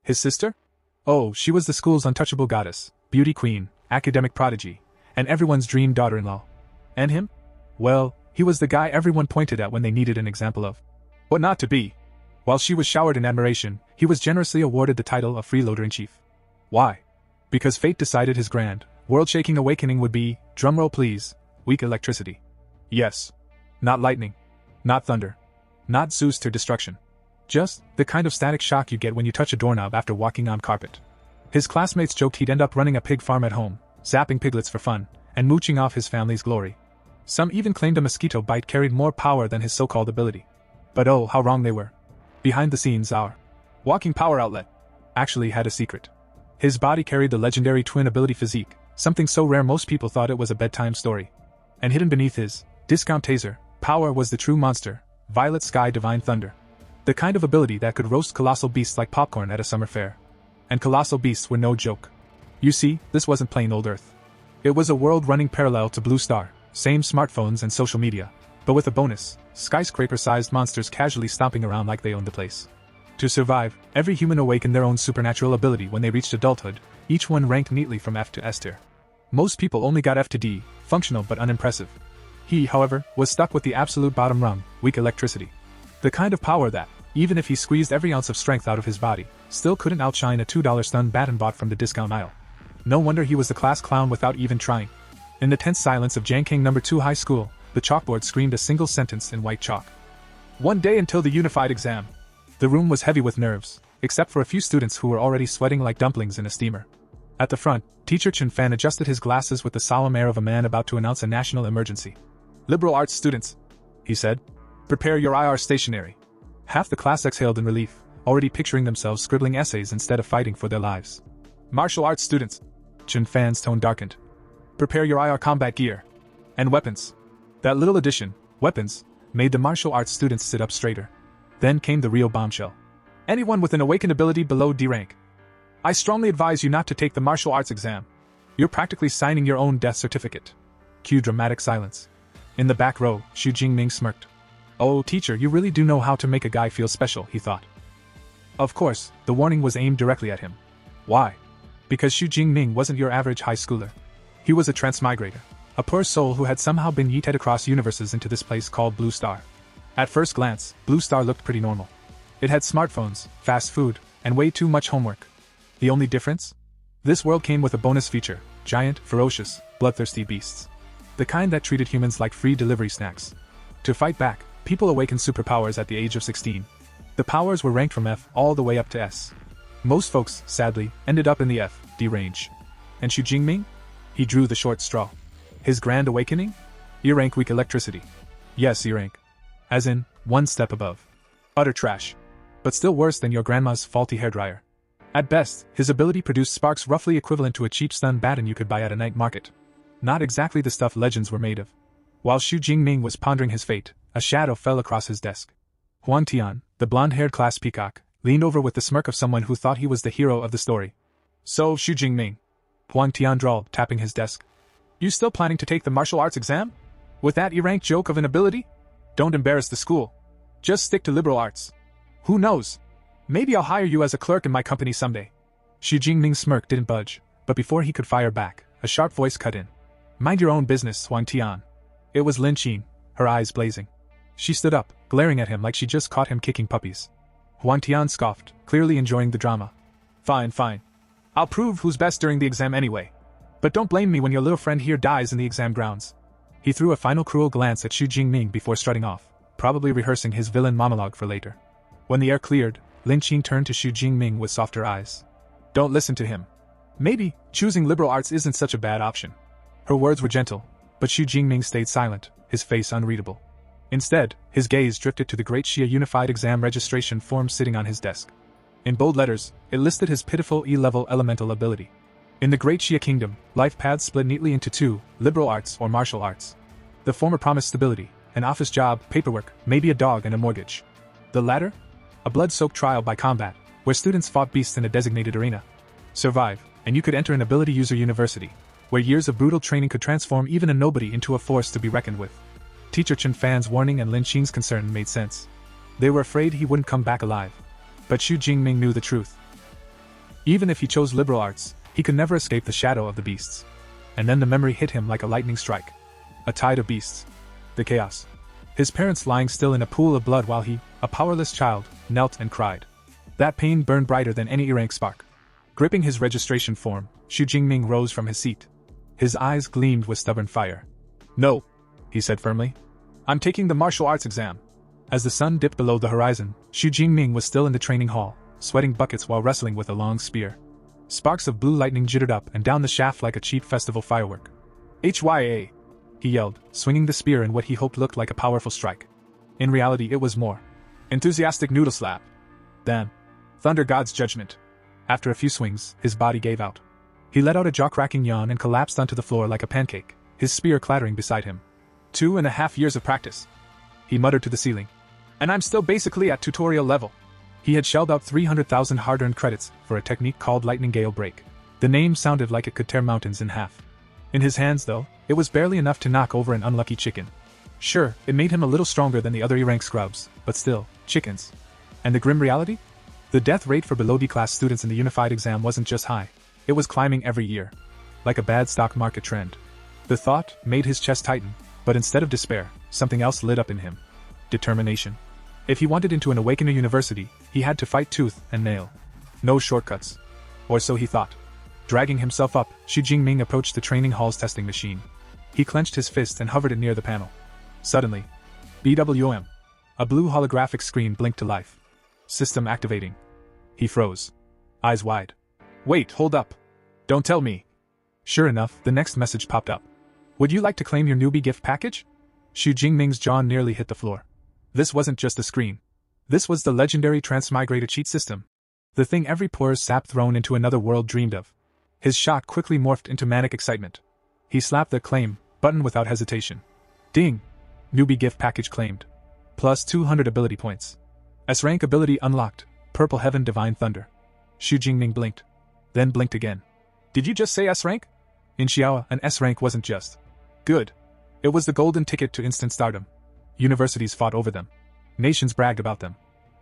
His sister? Oh, she was the school's untouchable goddess, beauty queen, academic prodigy, and everyone's dream daughter-in-law. And him? Well, he was the guy everyone pointed at when they needed an example of what not to be. While she was showered in admiration, he was generously awarded the title of freeloader-in-chief. Why? Because fate decided his grand, world-shaking awakening would be, drumroll please, weak electricity. Yes. Not lightning. Not thunder. Not Zeus to destruction. Just the kind of static shock you get when you touch a doorknob after walking on carpet. His classmates joked he'd end up running a pig farm at home, zapping piglets for fun, and mooching off his family's glory. Some even claimed a mosquito bite carried more power than his so-called ability. But oh, how wrong they were. Behind the scenes, our walking power outlet actually had a secret. His body carried the legendary twin ability physique, something so rare most people thought it was a bedtime story. And hidden beneath his discount taser power was the true monster, Violet Sky Divine Thunder. The kind of ability that could roast colossal beasts like popcorn at a summer fair. And colossal beasts were no joke. You see, this wasn't plain old Earth. It was a world running parallel to Blue Star, same smartphones and social media, but with a bonus, skyscraper-sized monsters casually stomping around like they owned the place. To survive, every human awakened their own supernatural ability when they reached adulthood, each one ranked neatly from F to S tier. Most people only got F to D, functional but unimpressive. He, however, was stuck with the absolute bottom rung, weak electricity. The kind of power that, even if he squeezed every ounce of strength out of his body, still couldn't outshine a $2 stun baton bought from the discount aisle. No wonder he was the class clown without even trying. In the tense silence of Jankang No. 2 High School, the chalkboard screamed a single sentence in white chalk. One day until the unified exam. The room was heavy with nerves, except for a few students who were already sweating like dumplings in a steamer. At the front, teacher Chen Fan adjusted his glasses with the solemn air of a man about to announce a national emergency. Liberal arts students, he said. Prepare your IR stationery. Half the class exhaled in relief, already picturing themselves scribbling essays instead of fighting for their lives. Martial arts students, Chen Fan's tone darkened. Prepare your IR combat gear. And weapons. That little addition, weapons, made the martial arts students sit up straighter. Then came the real bombshell. Anyone with an awakened ability below D rank. I strongly advise you not to take the martial arts exam. You're practically signing your own death certificate. Cue dramatic silence. In the back row, Xu Jingming smirked. Oh, teacher, you really do know how to make a guy feel special, he thought. Of course, the warning was aimed directly at him. Why? Because Xu Jingming wasn't your average high schooler. He was a transmigrator, a poor soul who had somehow been yeeted across universes into this place called Blue Star. At first glance, Blue Star looked pretty normal. It had smartphones, fast food, and way too much homework. The only difference? This world came with a bonus feature: giant, ferocious, bloodthirsty beasts. The kind that treated humans like free delivery snacks. To fight back, people awakened superpowers at the age of 16. The powers were ranked from F all the way up to S. Most folks, sadly, ended up in the F, D range. And Xu Jingming? He drew the short straw. His grand awakening? E-rank weak electricity. Yes, E-rank. As in, one step above. Utter trash. But still worse than your grandma's faulty hairdryer. At best, his ability produced sparks roughly equivalent to a cheap stun baton you could buy at a night market. Not exactly the stuff legends were made of. While Xu Jingming was pondering his fate, a shadow fell across his desk. Huang Tian, the blonde-haired class peacock, leaned over with the smirk of someone who thought he was the hero of the story. So, Xu Jingming, Huang Tian drawled, tapping his desk. You still planning to take the martial arts exam? With that E-rank joke of an ability? Don't embarrass the school. Just stick to liberal arts. Who knows? Maybe I'll hire you as a clerk in my company someday. Xu Jingming's smirk didn't budge, but before he could fire back, a sharp voice cut in. Mind your own business, Huang Tian. It was Lin Qin, her eyes blazing. She stood up, glaring at him like she just caught him kicking puppies. Huang Tian scoffed, clearly enjoying the drama. Fine, fine. I'll prove who's best during the exam anyway. But don't blame me when your little friend here dies in the exam grounds. He threw a final cruel glance at Xu Jingming before strutting off, probably rehearsing his villain monologue for later. When the air cleared, Lin Qin turned to Xu Jingming with softer eyes. Don't listen to him. Maybe, choosing liberal arts isn't such a bad option. Her words were gentle, but Xu Jingming stayed silent, his face unreadable. Instead, his gaze drifted to the Great Xia Unified Exam registration form sitting on his desk. In bold letters, it listed his pitiful E-level elemental ability. In the Great Xia Kingdom, life paths split neatly into two, liberal arts or martial arts. The former promised stability, an office job, paperwork, maybe a dog and a mortgage. The latter? A blood-soaked trial by combat, where students fought beasts in a designated arena. Survive, and you could enter an ability user university, where years of brutal training could transform even a nobody into a force to be reckoned with. Teacher Chen Fan's warning and Lin Qin's concern made sense. They were afraid he wouldn't come back alive. But Xu Jingming knew the truth. Even if he chose liberal arts, he could never escape the shadow of the beasts. And then the memory hit him like a lightning strike. A tide of beasts. The chaos. His parents lying still in a pool of blood while he, a powerless child, knelt and cried. That pain burned brighter than any E-rank spark. Gripping his registration form, Xu Jingming rose from his seat. His eyes gleamed with stubborn fire. "No," he said firmly. "I'm taking the martial arts exam." As the sun dipped below the horizon, Xu Jingming was still in the training hall, sweating buckets while wrestling with a long spear. Sparks of blue lightning jittered up and down the shaft like a cheap festival firework. "HYA!" he yelled, swinging the spear in what he hoped looked like a powerful strike. In reality, it was more. Enthusiastic noodle slap. Then, Thunder God's judgment. After a few swings, his body gave out. He let out a jaw-cracking yawn and collapsed onto the floor like a pancake, his spear clattering beside him. 2.5 years of practice, he muttered to the ceiling. And I'm still basically at tutorial level. He had shelled out 300,000 hard-earned credits for a technique called Lightning Gale Break. The name sounded like it could tear mountains in half. In his hands, though, it was barely enough to knock over an unlucky chicken. Sure, it made him a little stronger than the other E-rank scrubs, but still, chickens. And the grim reality? The death rate for below B-class students in the unified exam wasn't just high, it was climbing every year. Like a bad stock market trend. The thought made his chest tighten, but instead of despair, something else lit up in him. Determination. If he wanted into an Awakener university, he had to fight tooth and nail. No shortcuts. Or so he thought. Dragging himself up, Xu Jingming approached the training hall's testing machine. He clenched his fist and hovered it near the panel. Suddenly, BWM. A blue holographic screen blinked to life. System activating. He froze. Eyes wide. Wait, hold up. Don't tell me. Sure enough, the next message popped up. Would you like to claim your newbie gift package? Xu Jingming's jaw nearly hit the floor. This wasn't just a screen. This was the legendary transmigrated cheat system. The thing every poor sap thrown into another world dreamed of. His shock quickly morphed into manic excitement. He slapped the claim button without hesitation. Ding! Newbie gift package claimed. Plus 200 ability points. S-rank ability unlocked. Purple Heaven Divine Thunder. Xu Jingming blinked. Then blinked again. Did you just say S-rank? In Xiaoa, an S-rank wasn't just good. It was the golden ticket to instant stardom. Universities fought over them. Nations bragged about them.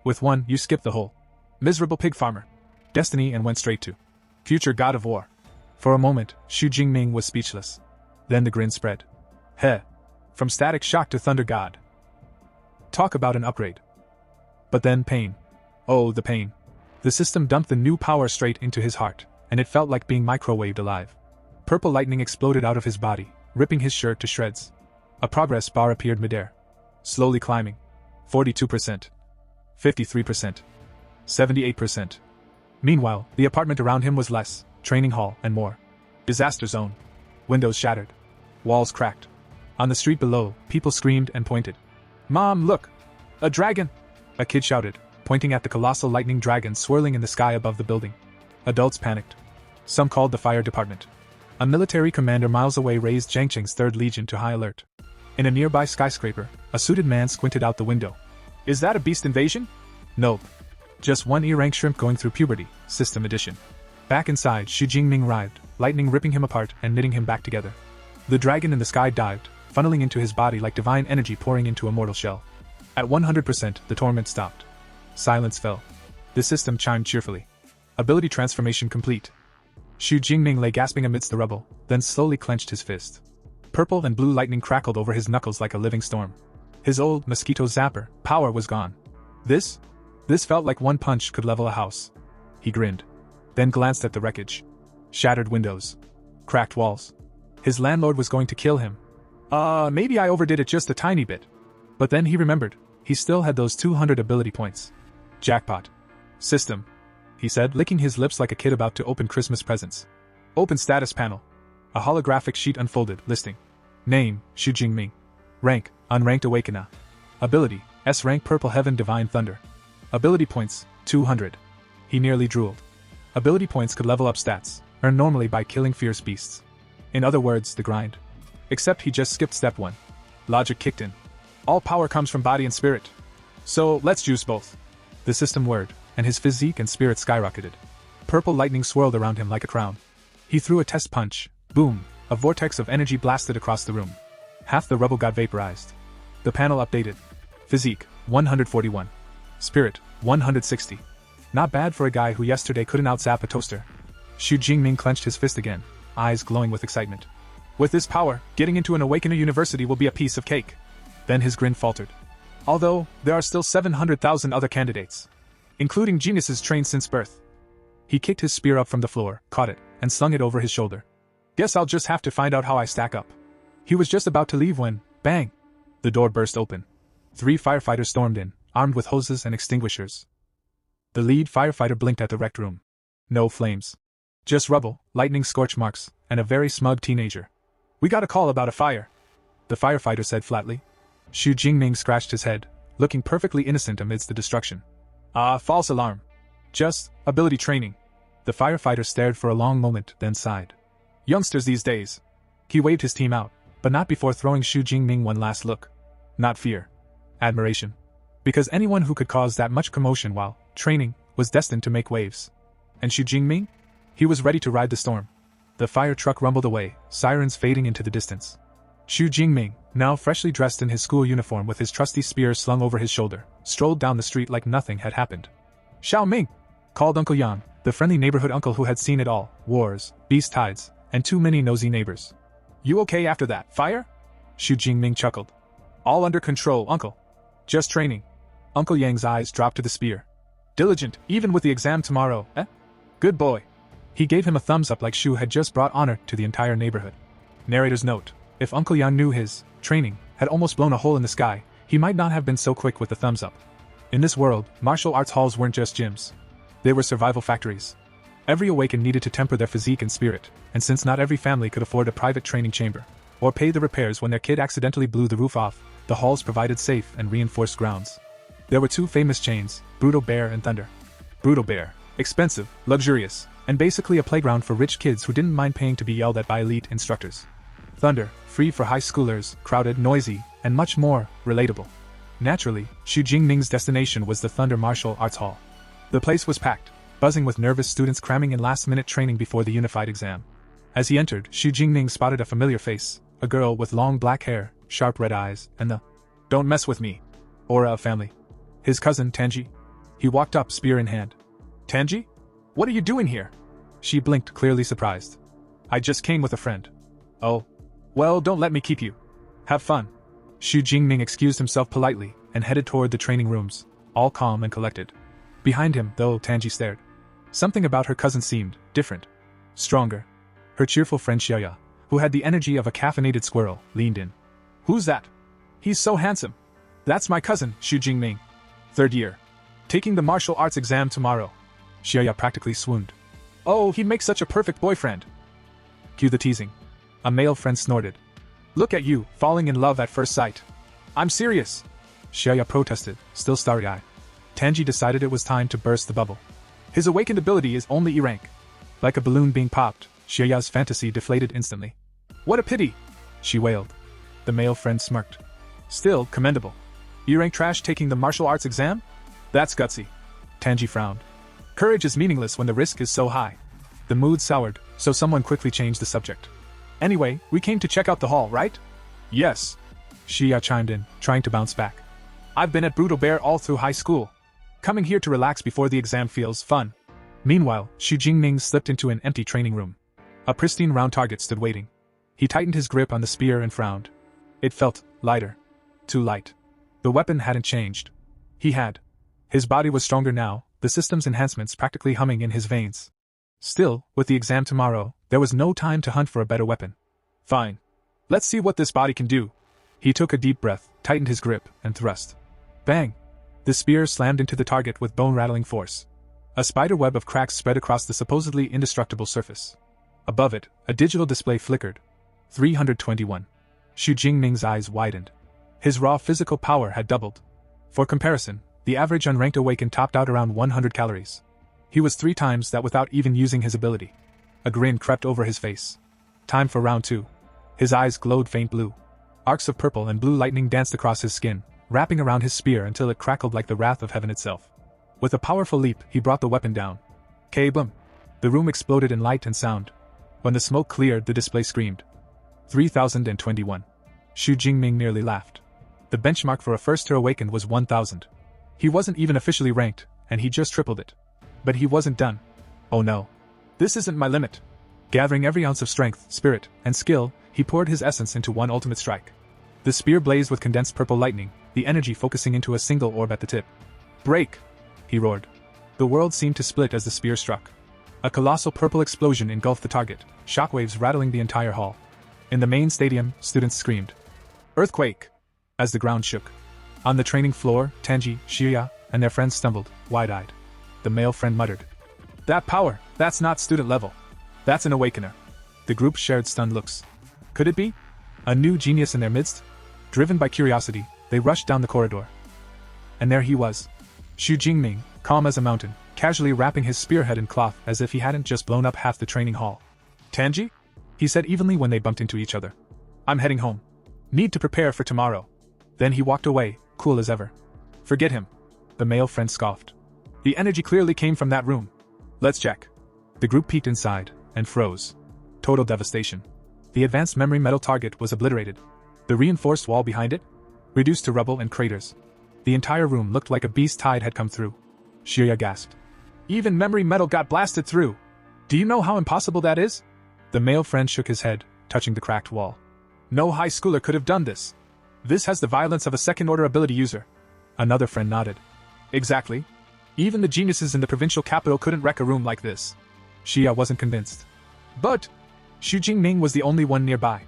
With one, you skipped the whole miserable pig farmer destiny and went straight to future god of war. For a moment, Xu Jingming was speechless. Then the grin spread. Heh. From static shock to thunder god. Talk about an upgrade. But then pain. Oh, the pain. The system dumped the new power straight into his heart, and it felt like being microwaved alive. Purple lightning exploded out of his body, ripping his shirt to shreds. A progress bar appeared midair. Slowly climbing. 42%. 53%. 78%. Meanwhile, the apartment around him was less, training hall, and more. Disaster zone. Windows shattered. Walls cracked. On the street below, people screamed and pointed. Mom, look! A dragon! A kid shouted, pointing at the colossal lightning dragon swirling in the sky above the building. Adults panicked. Some called the fire department. A military commander miles away raised Jiangqing's 3rd Legion to high alert. In a nearby skyscraper, a suited man squinted out the window. Is that a beast invasion? Nope. Just one E-rank shrimp going through puberty, System Edition. Back inside, Xu Jingming writhed, lightning ripping him apart and knitting him back together. The dragon in the sky dived, funneling into his body like divine energy pouring into a mortal shell. At 100%, the torment stopped. Silence fell. The system chimed cheerfully. Ability transformation complete. Xu Jingming lay gasping amidst the rubble, then slowly clenched his fist. Purple and blue lightning crackled over his knuckles like a living storm. His old mosquito zapper power was gone. This felt like one punch could level a house. He grinned. Then glanced at the wreckage. Shattered windows. Cracked walls. His landlord was going to kill him. Maybe I overdid it just a tiny bit. But then he remembered, he still had those 200 ability points. Jackpot. System, he said, licking his lips like a kid about to open Christmas presents. Open status panel. A holographic sheet unfolded, listing. Name, Xu Jingming. Rank, Unranked Awakener. Ability, S-rank Purple Heaven Divine Thunder. Ability points, 200. He nearly drooled. Ability points could level up stats, earned normally by killing fierce beasts. In other words, the grind. Except he just skipped step 1. Logic kicked in. All power comes from body and spirit. So, let's juice both. The system whirred, and his physique and spirit skyrocketed. Purple lightning swirled around him like a crown. He threw a test punch. Boom! A vortex of energy blasted across the room. Half the rubble got vaporized. The panel updated. Physique, 141. Spirit, 160. Not bad for a guy who yesterday couldn't outzap a toaster. Xu Jingming clenched his fist again, eyes glowing with excitement. With this power, getting into an Awakener University will be a piece of cake. Then his grin faltered. Although, there are still 700,000 other candidates, including geniuses trained since birth. He kicked his spear up from the floor, caught it, and slung it over his shoulder. Guess I'll just have to find out how I stack up. He was just about to leave when, bang! The door burst open. 3 firefighters stormed in, armed with hoses and extinguishers. The lead firefighter blinked at the wrecked room. No flames. Just rubble, lightning scorch marks, and a very smug teenager. We got a call about a fire, the firefighter said flatly. Xu Jingming scratched his head, looking perfectly innocent amidst the destruction. False alarm. Just ability training. The firefighter stared for a long moment, then sighed. Youngsters these days. He waved his team out, but not before throwing Xu Jingming one last look. Not fear. Admiration. Because anyone who could cause that much commotion while training was destined to make waves. And Xu Jingming? He was ready to ride the storm. The fire truck rumbled away, sirens fading into the distance. Xu Jingming, now freshly dressed in his school uniform with his trusty spear slung over his shoulder, strolled down the street like nothing had happened. Xiao Ming! Called Uncle Yang, the friendly neighborhood uncle who had seen it all, wars, beast tides, and too many nosy neighbors. You okay after that, fire? Xu Jingming chuckled. All under control, uncle. Just training. Uncle Yang's eyes dropped to the spear. Diligent, even with the exam tomorrow, eh? Good boy. He gave him a thumbs up like Xu had just brought honor to the entire neighborhood. Narrator's note. If Uncle Yang knew his training had almost blown a hole in the sky, he might not have been so quick with the thumbs up. In this world, martial arts halls weren't just gyms. They were survival factories. Every awakened needed to temper their physique and spirit, and since not every family could afford a private training chamber, or pay the repairs when their kid accidentally blew the roof off, the halls provided safe and reinforced grounds. There were 2 famous chains, Brutal Bear and Thunder. Brutal Bear, expensive, luxurious, and basically a playground for rich kids who didn't mind paying to be yelled at by elite instructors. Thunder, free for high schoolers, crowded, noisy, and much more relatable. Naturally, Xu Jingming's destination was the Thunder Martial Arts Hall. The place was packed, buzzing with nervous students cramming in last-minute training before the unified exam. As he entered, Xu Jingming spotted a familiar face, a girl with long black hair, sharp red eyes, and the "Don't mess with me" aura of family. His cousin, Tanji. He walked up, spear in hand. Tanji? What are you doing here? She blinked, clearly surprised. I just came with a friend. Oh. Well, don't let me keep you. Have fun. Xu Jingming excused himself politely and headed toward the training rooms, all calm and collected. Behind him, though, Tanji stared. Something about her cousin seemed different. Stronger. Her cheerful friend Xiaoya, who had the energy of a caffeinated squirrel, leaned in. Who's that? He's so handsome. That's my cousin, Xu Jingming. 3rd year. Taking the martial arts exam tomorrow. Xiaoya practically swooned. Oh, he'd make such a perfect boyfriend. Cue the teasing. A male friend snorted. Look at you, falling in love at first sight. I'm serious. Xiaoya protested, still starry-eyed. Tanji decided it was time to burst the bubble. His awakened ability is only E-rank. Like a balloon being popped, Xiaoya's fantasy deflated instantly. What a pity, she wailed. The male friend smirked. Still commendable. E-rank trash taking the martial arts exam? That's gutsy. Tanji frowned. Courage is meaningless when the risk is so high. The mood soured, so someone quickly changed the subject. Anyway, we came to check out the hall, right? Yes. Xia chimed in, trying to bounce back. I've been at Brutal Bear all through high school. Coming here to relax before the exam feels fun. Meanwhile, Xu Jingming slipped into an empty training room. A pristine round target stood waiting. He tightened his grip on the spear and frowned. It felt lighter. Too light. The weapon hadn't changed. He had. His body was stronger now, the system's enhancements practically humming in his veins. Still, with the exam tomorrow, there was no time to hunt for a better weapon. Fine. Let's see what this body can do. He took a deep breath, tightened his grip, and thrust. Bang! The spear slammed into the target with bone-rattling force. A spider web of cracks spread across the supposedly indestructible surface. Above it, a digital display flickered. 321. Xu Jingming's eyes widened. His raw physical power had doubled. For comparison, the average unranked awakened topped out around 100 calories. He was 3 times that without even using his ability. A grin crept over his face. Time for round 2. His eyes glowed faint blue. Arcs of purple and blue lightning danced across his skin, wrapping around his spear until it crackled like the wrath of heaven itself. With a powerful leap, he brought the weapon down. K-boom! The room exploded in light and sound. When the smoke cleared, the display screamed. 3021. Xu Jingming nearly laughed. The benchmark for a first-tier awakened was 1000. He wasn't even officially ranked, and he just tripled it. But he wasn't done. Oh no. This isn't my limit. Gathering every ounce of strength, spirit, and skill, he poured his essence into one ultimate strike. The spear blazed with condensed purple lightning, the energy focusing into a single orb at the tip. Break! He roared. The world seemed to split as the spear struck. A colossal purple explosion engulfed the target, shockwaves rattling the entire hall. In the main stadium, students screamed. Earthquake! As the ground shook. On the training floor, Tanji, Shirya, and their friends stumbled, wide-eyed. The male friend muttered. That power, that's not student level. That's an awakener. The group shared stunned looks. Could it be? A new genius in their midst? Driven by curiosity, they rushed down the corridor. And there he was. Xu Jingming, calm as a mountain, casually wrapping his spearhead in cloth as if he hadn't just blown up half the training hall. Tanji? He said evenly when they bumped into each other. I'm heading home. Need to prepare for tomorrow. Then he walked away, cool as ever. Forget him. The male friend scoffed. The energy clearly came from that room. Let's check. The group peeked inside, and froze. Total devastation. The advanced memory metal target was obliterated. The reinforced wall behind it? Reduced to rubble and craters. The entire room looked like a beast tide had come through. Shirya gasped. Even memory metal got blasted through. Do you know how impossible that is? The male friend shook his head, touching the cracked wall. No high schooler could have done this. This has the violence of a second-order ability user. Another friend nodded. Exactly. Even the geniuses in the provincial capital couldn't wreck a room like this. Shia wasn't convinced. But Xu Jingming was the only one nearby.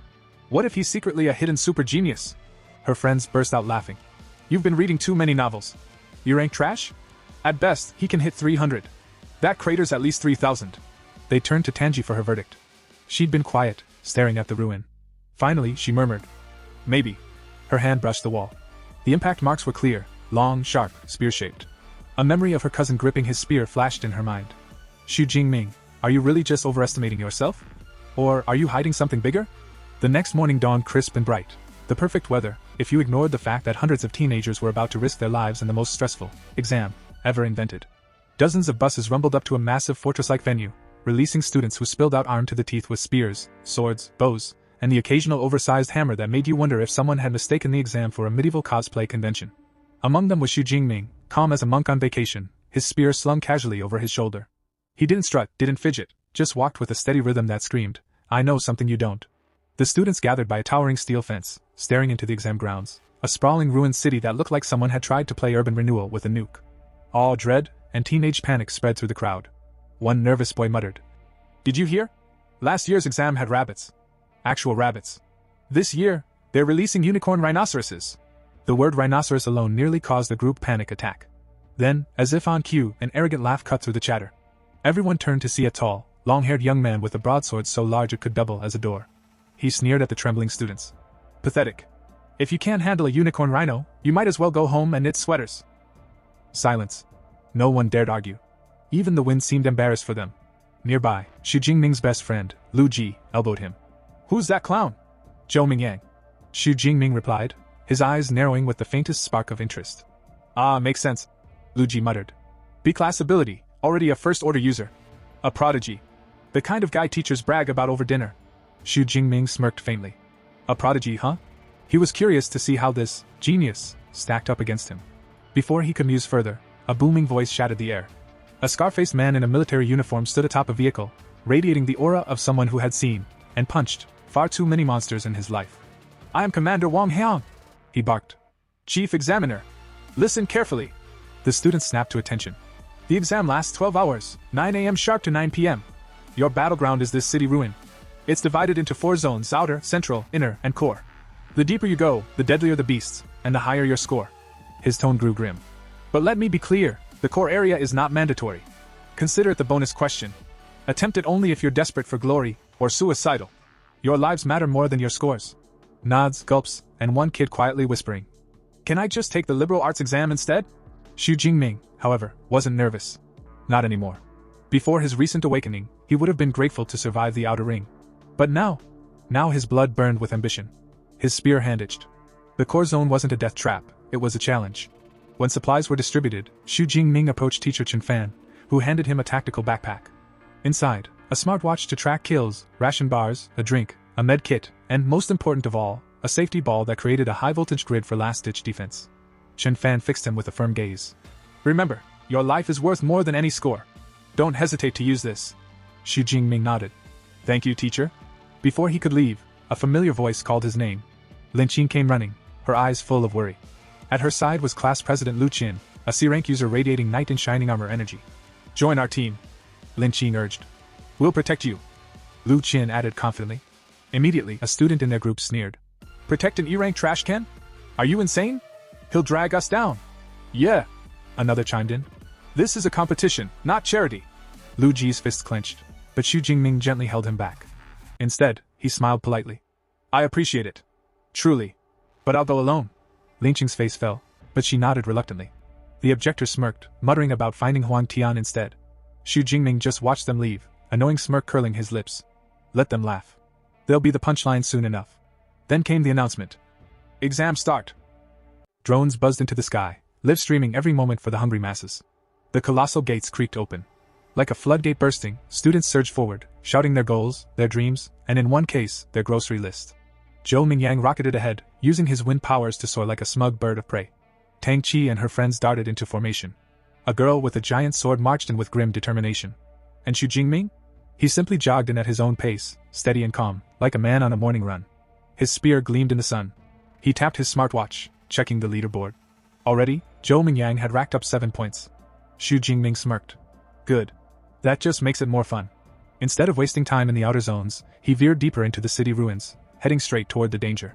What if he's secretly a hidden super genius? Her friends burst out laughing. You've been reading too many novels. You rank trash? At best, he can hit 300. That crater's at least 3,000. They turned to Tanji for her verdict. She'd been quiet, staring at the ruin. Finally, she murmured. Maybe. Her hand brushed the wall. The impact marks were clear, long, sharp, spear-shaped. A memory of her cousin gripping his spear flashed in her mind. Xu Jingming, are you really just overestimating yourself? Or are you hiding something bigger? The next morning dawned crisp and bright. The perfect weather, if you ignored the fact that hundreds of teenagers were about to risk their lives in the most stressful exam ever invented. Dozens of buses rumbled up to a massive fortress-like venue, releasing students who spilled out armed to the teeth with spears, swords, bows, and the occasional oversized hammer that made you wonder if someone had mistaken the exam for a medieval cosplay convention. Among them was Xu Jingming, calm as a monk on vacation, his spear slung casually over his shoulder. He didn't strut, didn't fidget, just walked with a steady rhythm that screamed, I know something you don't. The students gathered by a towering steel fence, staring into the exam grounds, a sprawling ruined city that looked like someone had tried to play urban renewal with a nuke. Awe, dread, and teenage panic spread through the crowd. One nervous boy muttered. Did you hear? Last year's exam had rabbits. Actual rabbits. This year, they're releasing unicorn rhinoceroses. The word rhinoceros alone nearly caused the group panic attack. Then, as if on cue, an arrogant laugh cut through the chatter. Everyone turned to see a tall, long-haired young man with a broadsword so large it could double as a door. He sneered at the trembling students. Pathetic. If you can't handle a unicorn rhino, you might as well go home and knit sweaters. Silence. No one dared argue. Even the wind seemed embarrassed for them. Nearby, Xu Jingming's best friend, Lu Ji, elbowed him. Who's that clown? Zhou Mingyang. Xu Jingming replied, his eyes narrowing with the faintest spark of interest. Ah, makes sense. Lu Ji muttered. B-class ability, already a first-order user. A prodigy. The kind of guy teachers brag about over dinner. Xu Jingming smirked faintly. A prodigy, huh? He was curious to see how this genius stacked up against him. Before he could muse further, a booming voice shattered the air. A scar-faced man in a military uniform stood atop a vehicle, radiating the aura of someone who had seen and punched far too many monsters in his life. I am Commander Wang Hiang, he barked. Chief Examiner. Listen carefully. The students snapped to attention. The exam lasts 12 hours, 9 a.m. sharp to 9 p.m. Your battleground is this city ruin. It's divided into 4 zones: outer, central, inner, and core. The deeper you go, the deadlier the beasts, and the higher your score. His tone grew grim. But let me be clear, the core area is not mandatory. Consider it the bonus question. Attempt it only if you're desperate for glory, or suicidal. Your lives matter more than your scores. Nods, gulps, and one kid quietly whispering. Can I just take the liberal arts exam instead? Xu Jingming, however, wasn't nervous. Not anymore. Before his recent awakening, he would have been grateful to survive the outer ring. But now his blood burned with ambition. His spear hand itched. The core zone wasn't a death trap, it was a challenge. When supplies were distributed, Xu Jingming approached teacher Chen Fan, who handed him a tactical backpack. Inside, a smartwatch to track kills, ration bars, a drink, a med kit, and most important of all, a safety ball that created a high-voltage grid for last-ditch defense. Chen Fan fixed him with a firm gaze. Remember, your life is worth more than any score. Don't hesitate to use this. Xu Jingming nodded. Thank you, teacher. Before he could leave, a familiar voice called his name. Lin Qin came running, her eyes full of worry. At her side was class president Lu Qin, a C-rank user radiating knight in shining armor energy. Join our team, Lin Qin urged. We'll protect you, Lu Qin added confidently. Immediately, a student in their group sneered. Protect an E-rank trash can? Are you insane? He'll drag us down. Yeah, another chimed in. This is a competition, not charity. Lu Ji's fists clenched, but Xu Jingming gently held him back. Instead, he smiled politely. I appreciate it. Truly. But I'll go alone. Lin Qing's face fell, but she nodded reluctantly. The objector smirked, muttering about finding Huang Tian instead. Xu Jingming just watched them leave, a knowing smirk curling his lips. Let them laugh. They'll be the punchline soon enough. Then came the announcement. Exam start. Drones buzzed into the sky, live streaming every moment for the hungry masses. The colossal gates creaked open. Like a floodgate bursting, students surged forward, shouting their goals, their dreams, and in one case, their grocery list. Zhou Mingyang rocketed ahead, using his wind powers to soar like a smug bird of prey. Tang Qi and her friends darted into formation. A girl with a giant sword marched in with grim determination. And Xu Jingming? He simply jogged in at his own pace, steady and calm, like a man on a morning run. His spear gleamed in the sun. He tapped his smartwatch, checking the leaderboard. Already, Zhou Mingyang had racked up 7 points. Xu Jingming smirked. Good. That just makes it more fun. Instead of wasting time in the outer zones, he veered deeper into the city ruins, heading straight toward the danger.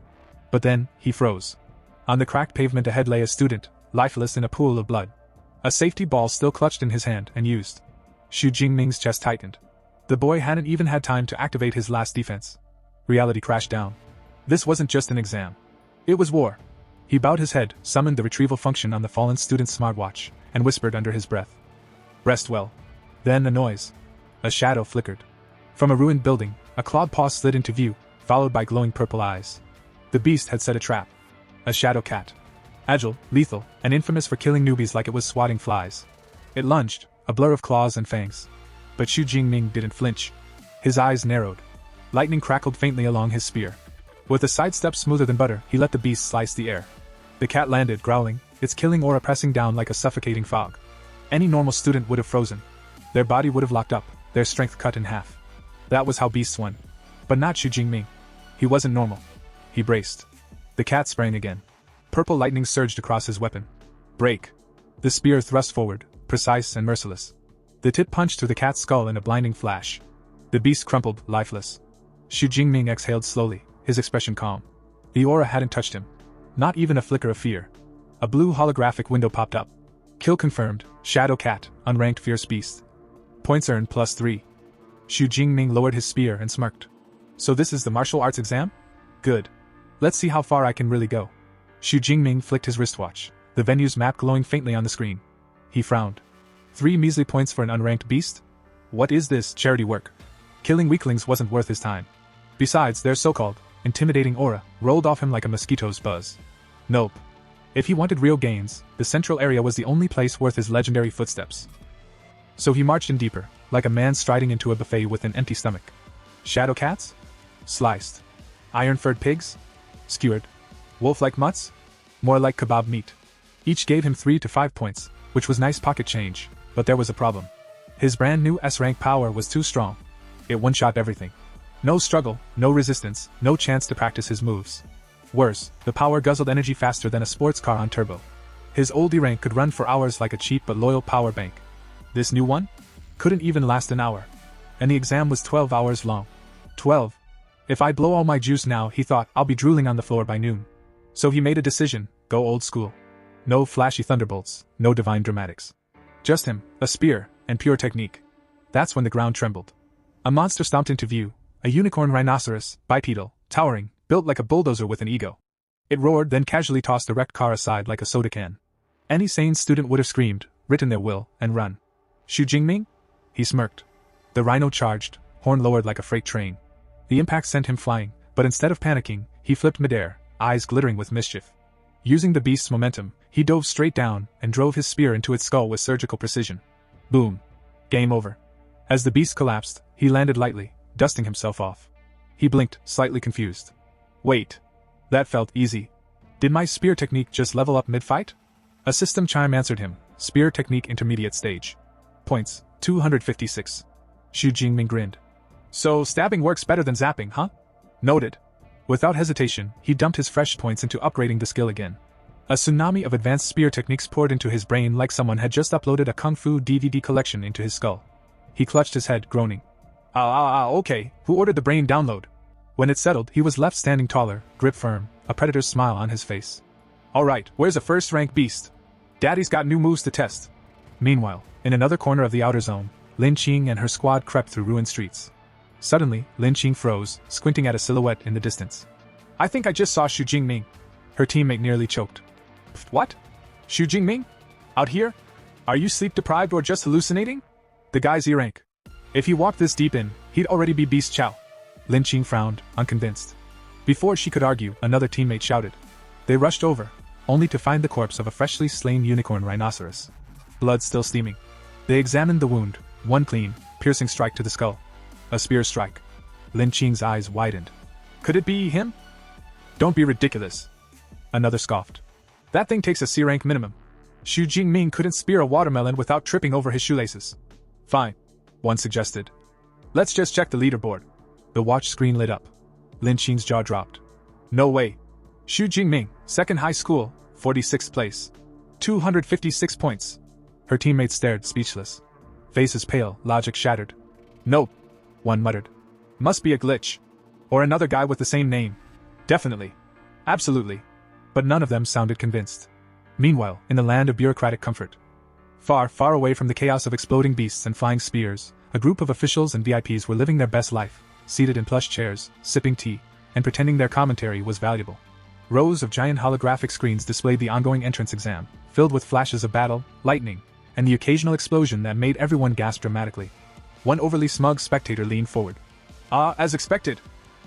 But then, he froze. On the cracked pavement ahead lay a student, lifeless in a pool of blood. A safety ball still clutched in his hand and used. Xu Jingming's chest tightened. The boy hadn't even had time to activate his last defense. Reality crashed down. This wasn't just an exam. It was war. He bowed his head, summoned the retrieval function on the fallen student's smartwatch, and whispered under his breath. Rest well. Then a noise. A shadow flickered. From a ruined building, a clawed paw slid into view, followed by glowing purple eyes. The beast had set a trap. A shadow cat. Agile, lethal, and infamous for killing newbies like it was swatting flies. It lunged, a blur of claws and fangs. But Xu Jingming didn't flinch. His eyes narrowed. Lightning crackled faintly along his spear. With a sidestep smoother than butter, he let the beast slice the air. The cat landed, growling, its killing aura pressing down like a suffocating fog. Any normal student would have frozen. Their body would have locked up, their strength cut in half. That was how beasts won. But not Xu Jingming. He wasn't normal. He braced. The cat sprang again. Purple lightning surged across his weapon. Break. The spear thrust forward, precise and merciless. The tip punched through the cat's skull in a blinding flash. The beast crumpled, lifeless. Xu Jingming exhaled slowly, his expression calm. The aura hadn't touched him. Not even a flicker of fear. A blue holographic window popped up. Kill confirmed, Shadow Cat, unranked fierce beast. Points earned +3. Xu Jingming lowered his spear and smirked. So this is the martial arts exam? Good. Let's see how far I can really go. Xu Jingming flicked his wristwatch, the venue's map glowing faintly on the screen. He frowned. 3 measly points for an unranked beast? What is this charity work? Killing weaklings wasn't worth his time. Besides, their so-called intimidating aura rolled off him like a mosquito's buzz. Nope. If he wanted real gains, the central area was the only place worth his legendary footsteps. So he marched in deeper, like a man striding into a buffet with an empty stomach. Shadow cats? Sliced. Iron-furred pigs? Skewered. Wolf-like mutts? More like kebab meat. Each gave him 3 to 5 points, which was nice pocket change, but there was a problem. His brand new S-rank power was too strong. It one-shot everything. No struggle, no resistance, no chance to practice his moves. Worse, the power guzzled energy faster than a sports car on turbo. His old E-rank could run for hours like a cheap but loyal power bank. This new one? Couldn't even last an hour. And the exam was 12 hours long. 12. If I blow all my juice now, he thought, I'll be drooling on the floor by noon. So he made a decision, go old school. No flashy thunderbolts, no divine dramatics. Just him, a spear, and pure technique. That's when the ground trembled. A monster stomped into view, a unicorn rhinoceros, bipedal, towering, built like a bulldozer with an ego. It roared, then casually tossed the wrecked car aside like a soda can. Any sane student would have screamed, written their will, and run. Xu Jingming? He smirked. The rhino charged, horn lowered like a freight train. The impact sent him flying, but instead of panicking, he flipped midair, eyes glittering with mischief. Using the beast's momentum, he dove straight down and drove his spear into its skull with surgical precision. Boom. Game over. As the beast collapsed, he landed lightly, dusting himself off. He blinked, slightly confused. Wait. That felt easy. Did my spear technique just level up mid-fight? A system chime answered him, spear technique intermediate stage. Points, 256. Xu Jingming grinned. So stabbing works better than zapping, huh? Noted. Without hesitation, he dumped his fresh points into upgrading the skill again. A tsunami of advanced spear techniques poured into his brain like someone had just uploaded a kung fu DVD collection into his skull. He clutched his head, groaning. Okay, who ordered the brain download? When it settled, he was left standing taller, grip firm, a predator's smile on his face. Alright, where's a first-rank beast? Daddy's got new moves to test. Meanwhile, in another corner of the outer zone, Lin Qing and her squad crept through ruined streets. Suddenly, Lin Qing froze, squinting at a silhouette in the distance. I think I just saw Xu Jingming. Her teammate nearly choked. What? Xu Jingming? Out here? Are you sleep-deprived or just hallucinating? The guy's E-rank. If he walked this deep in, he'd already be Beast Chow. Lin Qing frowned, unconvinced. Before she could argue, another teammate shouted. They rushed over, only to find the corpse of a freshly slain unicorn rhinoceros. Blood still steaming. They examined the wound, one clean, piercing strike to the skull. A spear strike. Lin Qing's eyes widened. Could it be him? Don't be ridiculous. Another scoffed. That thing takes a C-rank minimum. Xu Jingming couldn't spear a watermelon without tripping over his shoelaces. Fine, one suggested. Let's just check the leaderboard. The watch screen lit up. Lin Qing's jaw dropped. No way. Xu Jingming, second high school, 46th place. 256 points. Her teammates stared, speechless. Faces pale, logic shattered. Nope, one muttered. Must be a glitch. Or another guy with the same name. Definitely. Absolutely. But none of them sounded convinced. Meanwhile, in the land of bureaucratic comfort, far, far away from the chaos of exploding beasts and flying spears, a group of officials and VIPs were living their best life, seated in plush chairs, sipping tea, and pretending their commentary was valuable. Rows of giant holographic screens displayed the ongoing entrance exam, filled with flashes of battle, lightning, and the occasional explosion that made everyone gasp dramatically. One overly smug spectator leaned forward. As expected.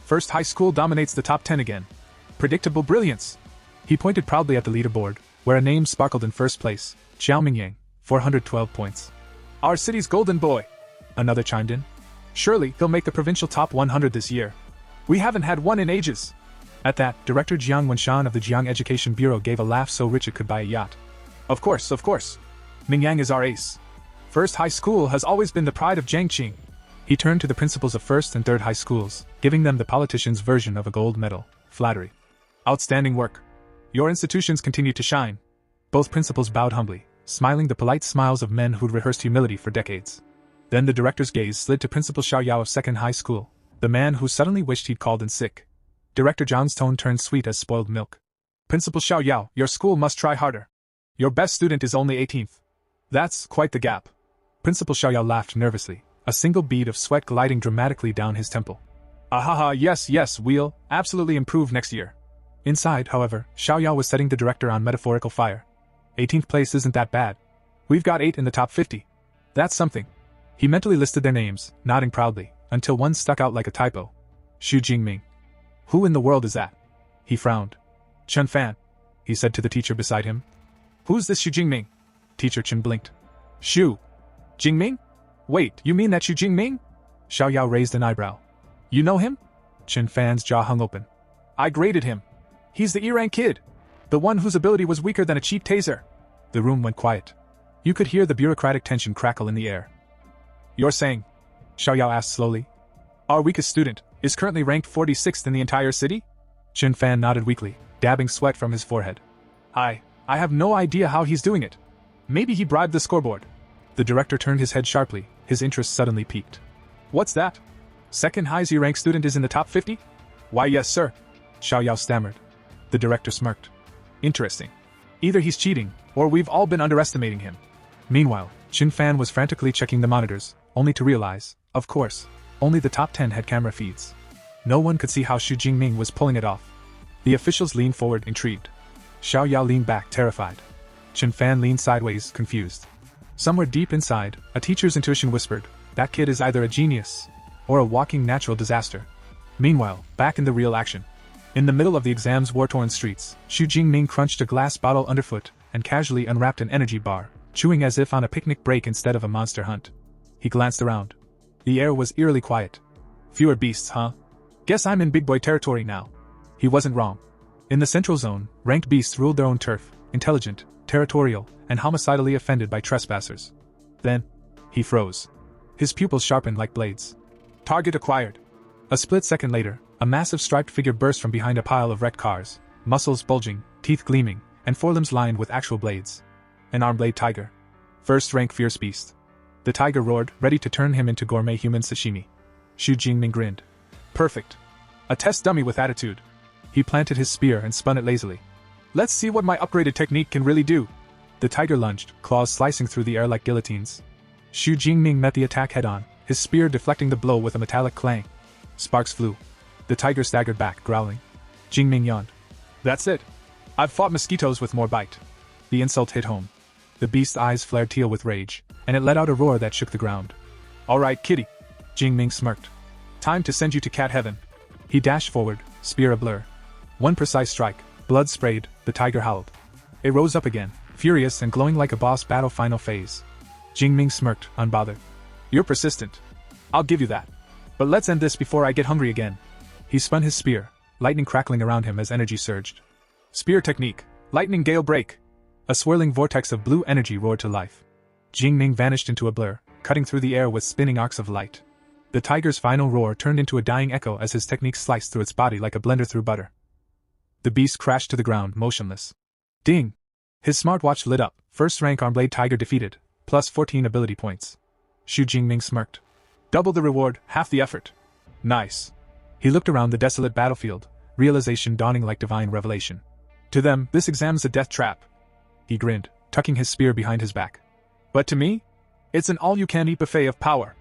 First high school dominates the top 10 again. Predictable brilliance. He pointed proudly at the leaderboard, where a name sparkled in first place, Xiao Mingyang, 412 points. Our city's golden boy. Another chimed in. Surely, he'll make the provincial top 100 this year. We haven't had one in ages. At that, Director Jiang Wenshan of the Jiang Education Bureau gave a laugh so rich it could buy a yacht. Of course. Mingyang is our ace. First high school has always been the pride of Jiangqing. He turned to the principals of first and third high schools, giving them the politician's version of a gold medal. Flattery. Outstanding work. Your institutions continue to shine. Both principals bowed humbly, smiling the polite smiles of men who'd rehearsed humility for decades. Then the director's gaze slid to Principal Xiao Yao of second high school, the man who suddenly wished he'd called in sick. Director Zhang's tone turned sweet as spoiled milk. Principal Xiao Yao, your school must try harder. Your best student is only 18th. That's quite the gap. Principal Xiao Yao laughed nervously, a single bead of sweat gliding dramatically down his temple. Ahaha, yes, we'll absolutely improve next year. Inside, however, Xiao Yao was setting the director on metaphorical fire. 18th place isn't that bad. We've got 8 in the top 50. That's something. He mentally listed their names, nodding proudly, until one stuck out like a typo. Xu Jingming. Who in the world is that? He frowned. Chen Fan, he said to the teacher beside him. Who's this Xu Jingming? Teacher Chen blinked. Xu Jingming? Wait, you mean that Xu Jingming? Xiao Yao raised an eyebrow. You know him? Chen Fan's jaw hung open. I graded him. He's the E-rank kid. The one whose ability was weaker than a cheap taser. The room went quiet. You could hear the bureaucratic tension crackle in the air. You're saying? Xiao Yao asked slowly. Our weakest student is currently ranked 46th in the entire city? Chen Fan nodded weakly, dabbing sweat from his forehead. I have no idea how he's doing it. Maybe he bribed the scoreboard. The director turned his head sharply, his interest suddenly piqued. What's that? Second highest E-rank student is in the top 50? Why yes, sir. Xiao Yao stammered. The director smirked. Interesting. Either he's cheating, or we've all been underestimating him. Meanwhile, Chen Fan was frantically checking the monitors, only to realize, of course, only the top 10 had camera feeds. No one could see how Xu Jingming was pulling it off. The officials leaned forward, intrigued. Xiao Yao leaned back, terrified. Chen Fan leaned sideways, confused. Somewhere deep inside, a teacher's intuition whispered, that kid is either a genius, or a walking natural disaster. Meanwhile, back in the real action. In the middle of the exam's war-torn streets, Xu Jingming crunched a glass bottle underfoot and casually unwrapped an energy bar, chewing as if on a picnic break instead of a monster hunt. He glanced around. The air was eerily quiet. Fewer beasts, huh? Guess I'm in big boy territory now. He wasn't wrong. In the central zone, ranked beasts ruled their own turf, intelligent, territorial, and homicidally offended by trespassers. Then, He froze. His pupils sharpened like blades. Target acquired. A split second later, a massive striped figure burst from behind a pile of wrecked cars, muscles bulging, teeth gleaming, and forelimbs lined with actual blades. An arm-blade tiger. First-rank fierce beast. The tiger roared, ready to turn him into gourmet human sashimi. Xu Jingming grinned. Perfect. A test dummy with attitude. He planted his spear and spun it lazily. Let's see what my upgraded technique can really do. The tiger lunged, claws slicing through the air like guillotines. Xu Jingming met the attack head-on, his spear deflecting the blow with a metallic clang. Sparks flew. The tiger staggered back, growling. Jingming yawned. That's it. I've fought mosquitoes with more bite. The insult hit home. The beast's eyes flared teal with rage, and it let out a roar that shook the ground. All right, kitty. Jingming smirked. Time to send you to cat heaven. He dashed forward, spear ablur. One precise strike, blood sprayed, the tiger howled. It rose up again, furious and glowing like a boss battle final phase. Jingming smirked, unbothered. You're persistent. I'll give you that. But let's end this before I get hungry again. He spun his spear, lightning crackling around him as energy surged. Spear technique, lightning gale break. A swirling vortex of blue energy roared to life. Jingming vanished into a blur, cutting through the air with spinning arcs of light. The tiger's final roar turned into a dying echo as his technique sliced through its body like a blender through butter. The beast crashed to the ground, motionless. Ding! His smartwatch lit up, first-rank arm-blade tiger defeated, plus 14 ability points. Xu Jingming smirked. Double the reward, half the effort. Nice. He looked around the desolate battlefield, realization dawning like divine revelation. To them, this exam's a death trap. He grinned, tucking his spear behind his back. But to me, it's an all-you-can-eat buffet of power.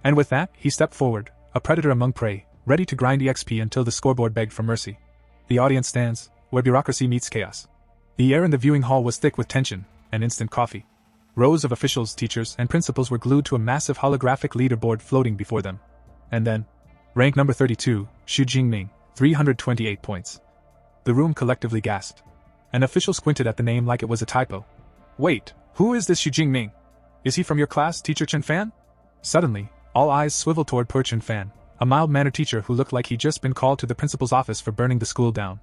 And with that, he stepped forward, a predator among prey, ready to grind EXP until the scoreboard begged for mercy. The audience stands, where bureaucracy meets chaos. The air in the viewing hall was thick with tension and instant coffee. Rows of officials, teachers, and principals were glued to a massive holographic leaderboard floating before them. And then, rank number 32, Xu Jingming, 328 points. The room collectively gasped. An official squinted at the name like it was a typo. Wait, who is this Xu Jingming? Is he from your class, Teacher Chen Fan? Suddenly, all eyes swiveled toward poor Chen Fan, a mild-mannered teacher who looked like he'd just been called to the principal's office for burning the school down.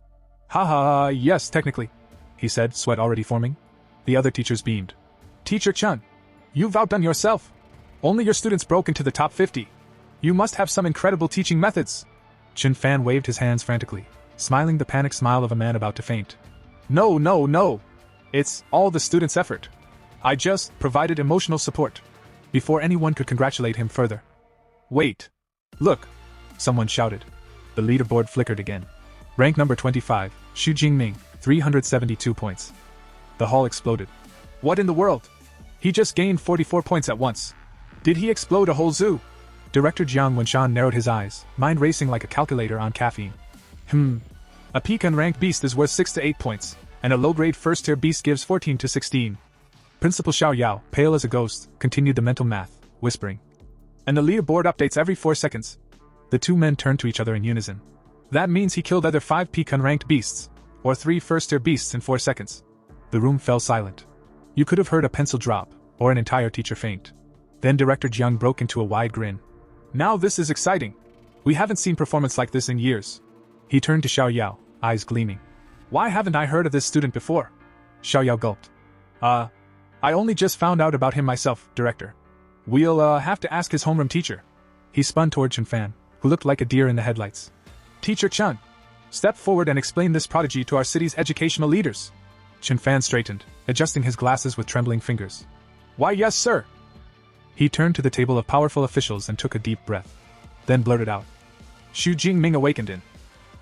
Ha ha, yes, technically, he said, sweat already forming. The other teachers beamed. Teacher Chen, you've outdone yourself. Only your students broke into the top 50. You must have some incredible teaching methods. Chen Fan waved his hands frantically, smiling the panicked smile of a man about to faint. No. It's all the students' effort. I just provided emotional support. Before anyone could congratulate him further. Wait. Look. Someone shouted. The leaderboard flickered again. Rank number 25, Xu Jingming, 372 points. The hall exploded. What in the world? He just gained 44 points at once. Did he explode a whole zoo? Director Jiang Wenshan narrowed his eyes, mind racing like a calculator on caffeine. A peak-unranked beast is worth 6 to 8 points, and a low-grade first-tier beast gives 14 to 16. Principal Xiao Yao, pale as a ghost, continued the mental math, whispering. And the leaderboard updates every 4 seconds. The two men turned to each other in unison. That means he killed either 5 peak-unranked beasts, or 3 first-tier beasts in 4 seconds. The room fell silent. You could have heard a pencil drop, or an entire teacher faint. Then Director Jiang broke into a wide grin. Now this is exciting. We haven't seen performance like this in years. He turned to Xiao Yao, eyes gleaming. Why haven't I heard of this student before? Xiao Yao gulped. I only just found out about him myself, Director. We'll have to ask his homeroom teacher. He spun toward Chen Fan, who looked like a deer in the headlights. Teacher Chen, step forward and explain this prodigy to our city's educational leaders. Chen Fan straightened, adjusting his glasses with trembling fingers. Why yes, sir. He turned to the table of powerful officials and took a deep breath. Then blurted out. Xu Jingming awakened in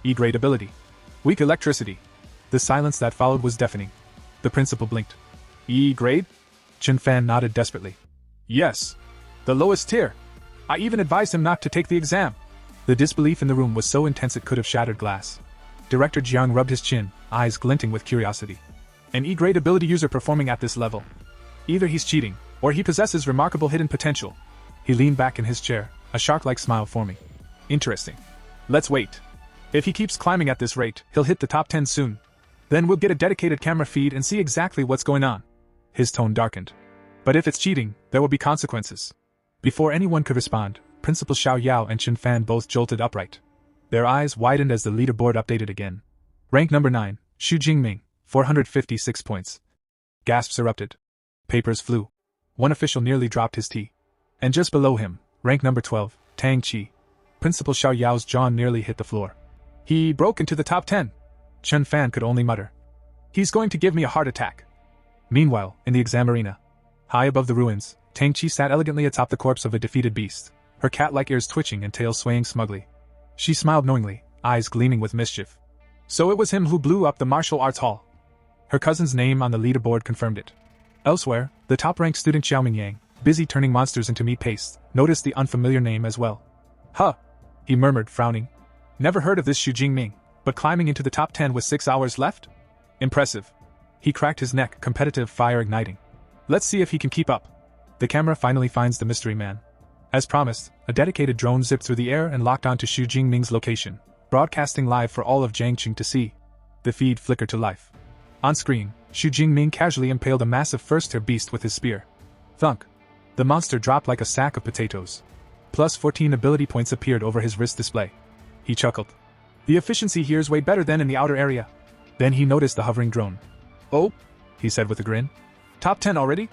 E-grade ability. Weak electricity. The silence that followed was deafening. The principal blinked. E-grade? Chen Fan nodded desperately. Yes. The lowest tier. I even advised him not to take the exam. The disbelief in the room was so intense it could have shattered glass. Director Jiang rubbed his chin, eyes glinting with curiosity. An E-grade ability user performing at this level. Either he's cheating, or he possesses remarkable hidden potential. He leaned back in his chair, a shark-like smile forming. Interesting. Let's wait. If he keeps climbing at this rate, he'll hit the top 10 soon. Then we'll get a dedicated camera feed and see exactly what's going on. His tone darkened. But if it's cheating, there will be consequences. Before anyone could respond, Principal Xiao Yao and Chen Fan both jolted upright. Their eyes widened as the leaderboard updated again. Rank number 9, Xu Jingming, 456 points. Gasps erupted. Papers flew. One official nearly dropped his tea. And just below him, rank number 12, Tang Chi. Principal Xiao Yao's jaw nearly hit the floor. He broke into the top 10. Chen Fan could only mutter. He's going to give me a heart attack. Meanwhile, in the exam arena, high above the ruins, Tang Chi sat elegantly atop the corpse of a defeated beast, her cat-like ears twitching and tail swaying smugly. She smiled knowingly, eyes gleaming with mischief. So it was him who blew up the martial arts hall. Her cousin's name on the leaderboard confirmed it. Elsewhere, the top-ranked student Xiaoming Yang, busy turning monsters into meat paste, noticed the unfamiliar name as well. Huh, he murmured, frowning. Never heard of this Xu Jingming, but climbing into the top 10 with 6 hours left? Impressive. He cracked his neck, competitive fire igniting. Let's see if he can keep up. The camera finally finds the mystery man. As promised, a dedicated drone zipped through the air and locked onto Xu Jingming's location, broadcasting live for all of Jiangqing to see. The feed flickered to life. On screen, Xu Jingming casually impaled a massive first-tier beast with his spear. Thunk. The monster dropped like a sack of potatoes. Plus 14 ability points appeared over his wrist display. He chuckled. The efficiency here's way better than in the outer area. Then he noticed the hovering drone. Oh, he said with a grin. Top 10 already?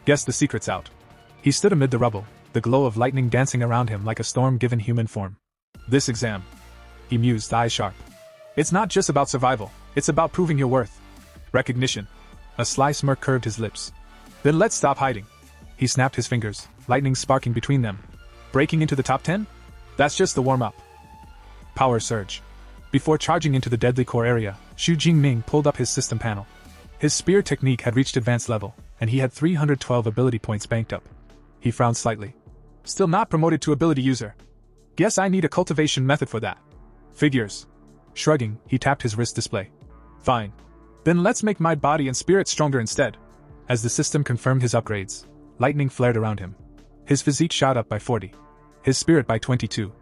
Guess the secret's out. He stood amid the rubble, the glow of lightning dancing around him like a storm given human form. This exam, he mused, eyes sharp. It's not just about survival, it's about proving your worth. Recognition. A sly smirk curved his lips. Then let's stop hiding. He snapped his fingers, lightning sparking between them. Breaking into the top 10? That's just the warm-up. Power surge. Before charging into the deadly core area, Xu Jingming pulled up his system panel. His spear technique had reached advanced level, and he had 312 ability points banked up. He frowned slightly. Still not promoted to ability user. Guess I need a cultivation method for that. Figures. Shrugging, he tapped his wrist display. Fine. Then let's make my body and spirit stronger instead. As the system confirmed his upgrades, lightning flared around him. His physique shot up by 40. His spirit by 22.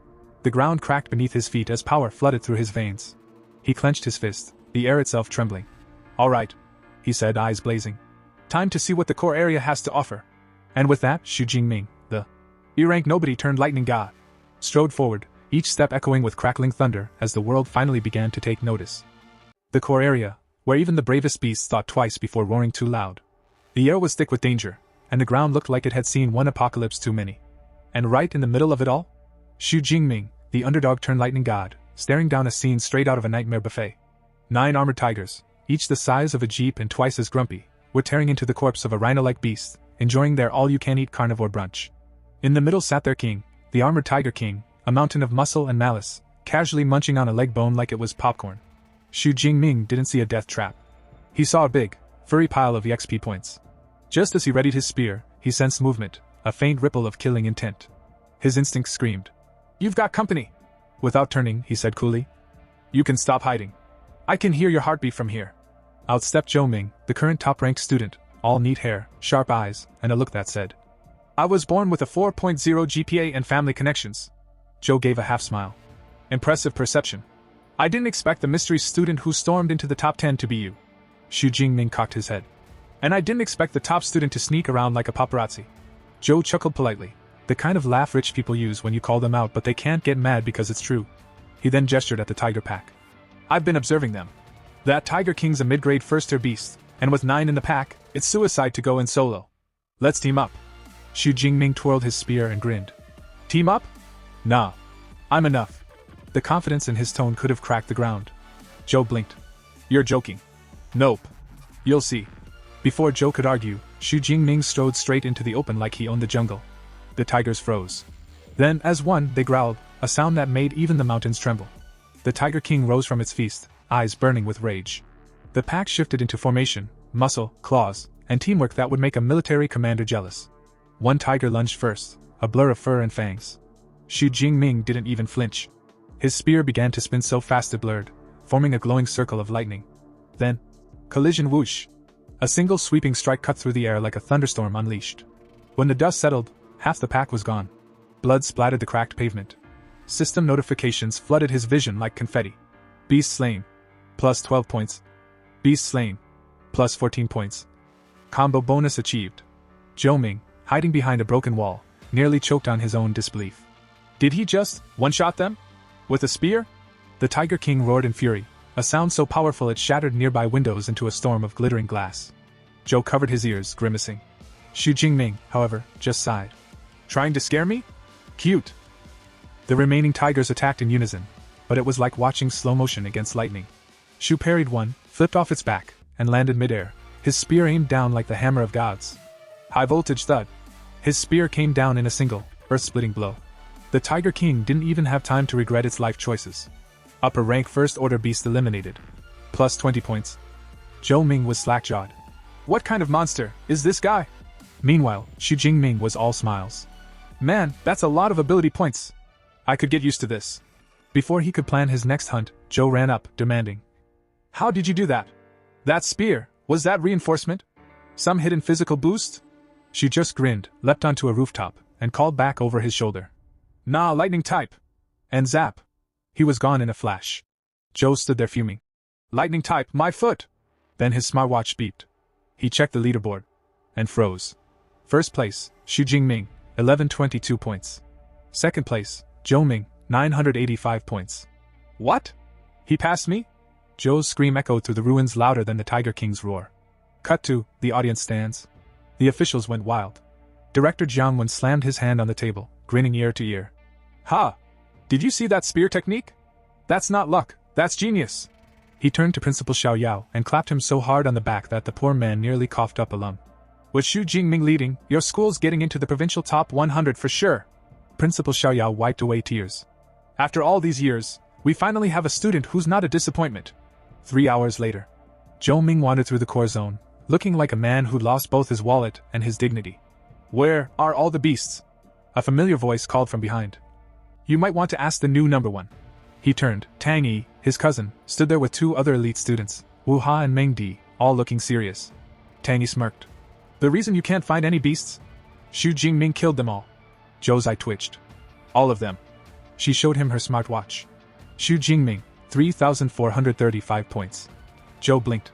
The ground cracked beneath his feet as power flooded through his veins. He clenched his fist, the air itself trembling. All right, he said, eyes blazing. Time to see what the core area has to offer. And with that, Xu Jingming, the E-rank nobody turned lightning god, strode forward, each step echoing with crackling thunder as the world finally began to take notice. The core area, where even the bravest beasts thought twice before roaring too loud. The air was thick with danger, and the ground looked like it had seen one apocalypse too many. And right in the middle of it all? Xu Jingming, the underdog turned lightning god, staring down a scene straight out of a nightmare buffet. 9 armored tigers, each the size of a jeep and twice as grumpy, were tearing into the corpse of a rhino-like beast, enjoying their all-you-can-eat carnivore brunch. In the middle sat their king, the armored tiger king, a mountain of muscle and malice, casually munching on a leg bone like it was popcorn. Xu Jingming didn't see a death trap. He saw a big, furry pile of EXP points. Just as he readied his spear, he sensed movement, a faint ripple of killing intent. His instinct screamed. You've got company. Without turning, he said coolly. You can stop hiding. I can hear your heartbeat from here. Out stepped Zhou Ming, the current top-ranked student, all neat hair, sharp eyes, and a look that said, I was born with a 4.0 GPA and family connections. Zhou gave a half-smile. Impressive perception. I didn't expect the mystery student who stormed into the top 10 to be you. Xu Jingming cocked his head. And I didn't expect the top student to sneak around like a paparazzi. Zhou chuckled politely, the kind of laugh rich people use when you call them out but they can't get mad because it's true. He then gestured at the tiger pack. I've been observing them. That Tiger King's a mid-grade first-tier beast, and with 9 in the pack, it's suicide to go in solo. Let's team up. Xu Jingming twirled his spear and grinned. Team up? Nah. I'm enough. The confidence in his tone could have cracked the ground. Zhou blinked. You're joking. Nope. You'll see. Before Zhou could argue, Xu Jingming strode straight into the open like he owned the jungle. The tigers froze. Then, as one, they growled, a sound that made even the mountains tremble. The Tiger King rose from its feast, eyes burning with rage. The pack shifted into formation, muscle, claws, and teamwork that would make a military commander jealous. One tiger lunged first, a blur of fur and fangs. Xu Jingming didn't even flinch. His spear began to spin so fast it blurred, forming a glowing circle of lightning. Then, collision whoosh. A single sweeping strike cut through the air like a thunderstorm unleashed. When the dust settled, half the pack was gone. Blood splattered the cracked pavement. System notifications flooded his vision like confetti. Beast slain. Plus 12 points. Beast slain. Plus 14 points. Combo bonus achieved. Zhou Ming, hiding behind a broken wall, nearly choked on his own disbelief. Did he just one-shot them? With a spear? The Tiger King roared in fury, a sound so powerful it shattered nearby windows into a storm of glittering glass. Zhou covered his ears, grimacing. Xu Jingming, however, just sighed. Trying to scare me? Cute. The remaining tigers attacked in unison, but it was like watching slow motion against lightning. Shu parried one, flipped off its back, and landed midair, his spear aimed down like the hammer of gods. High voltage thud. His spear came down in a single, earth-splitting blow. The Tiger King didn't even have time to regret its life choices. Upper rank first order beast eliminated. Plus 20 points. Zhou Ming was slack-jawed. What kind of monster is this guy? Meanwhile, Xu Jingming was all smiles. Man, that's a lot of ability points. I could get used to this. Before he could plan his next hunt, Zhou ran up, demanding. How did you do that? That spear, was that reinforcement? Some hidden physical boost? Xu just grinned, leapt onto a rooftop, and called back over his shoulder. Nah, lightning type. And zap. He was gone in a flash. Zhou stood there fuming. Lightning type, my foot! Then his smartwatch beeped. He checked the leaderboard. And froze. First place, Xu Jingming, 1122 points. Second place, Zhou Ming, 985 points. What? He passed me? Zhou's scream echoed through the ruins louder than the Tiger King's roar. Cut to, the audience stands. The officials went wild. Director Jiang Wen slammed his hand on the table, grinning ear to ear. Ha! Did you see that spear technique? That's not luck, that's genius! He turned to Principal Xiao Yao and clapped him so hard on the back that the poor man nearly coughed up a lung. With Xu Jingming leading, your school's getting into the provincial top 100 for sure. Principal Xiao Yao wiped away tears. After all these years, we finally have a student who's not a disappointment. 3 hours later, Zhou Ming wandered through the core zone, looking like a man who'd lost both his wallet and his dignity. Where are all the beasts? A familiar voice called from behind. You might want to ask the new number one. He turned. Tang Yi, his cousin, stood there with 2 other elite students, Wu Ha and Meng Di, all looking serious. Tang Yi smirked. The reason you can't find any beasts? Xu Jingming killed them all. Zhou's eye twitched. All of them. She showed him her smartwatch. Xu Jingming, 3,435 points. Zhou blinked.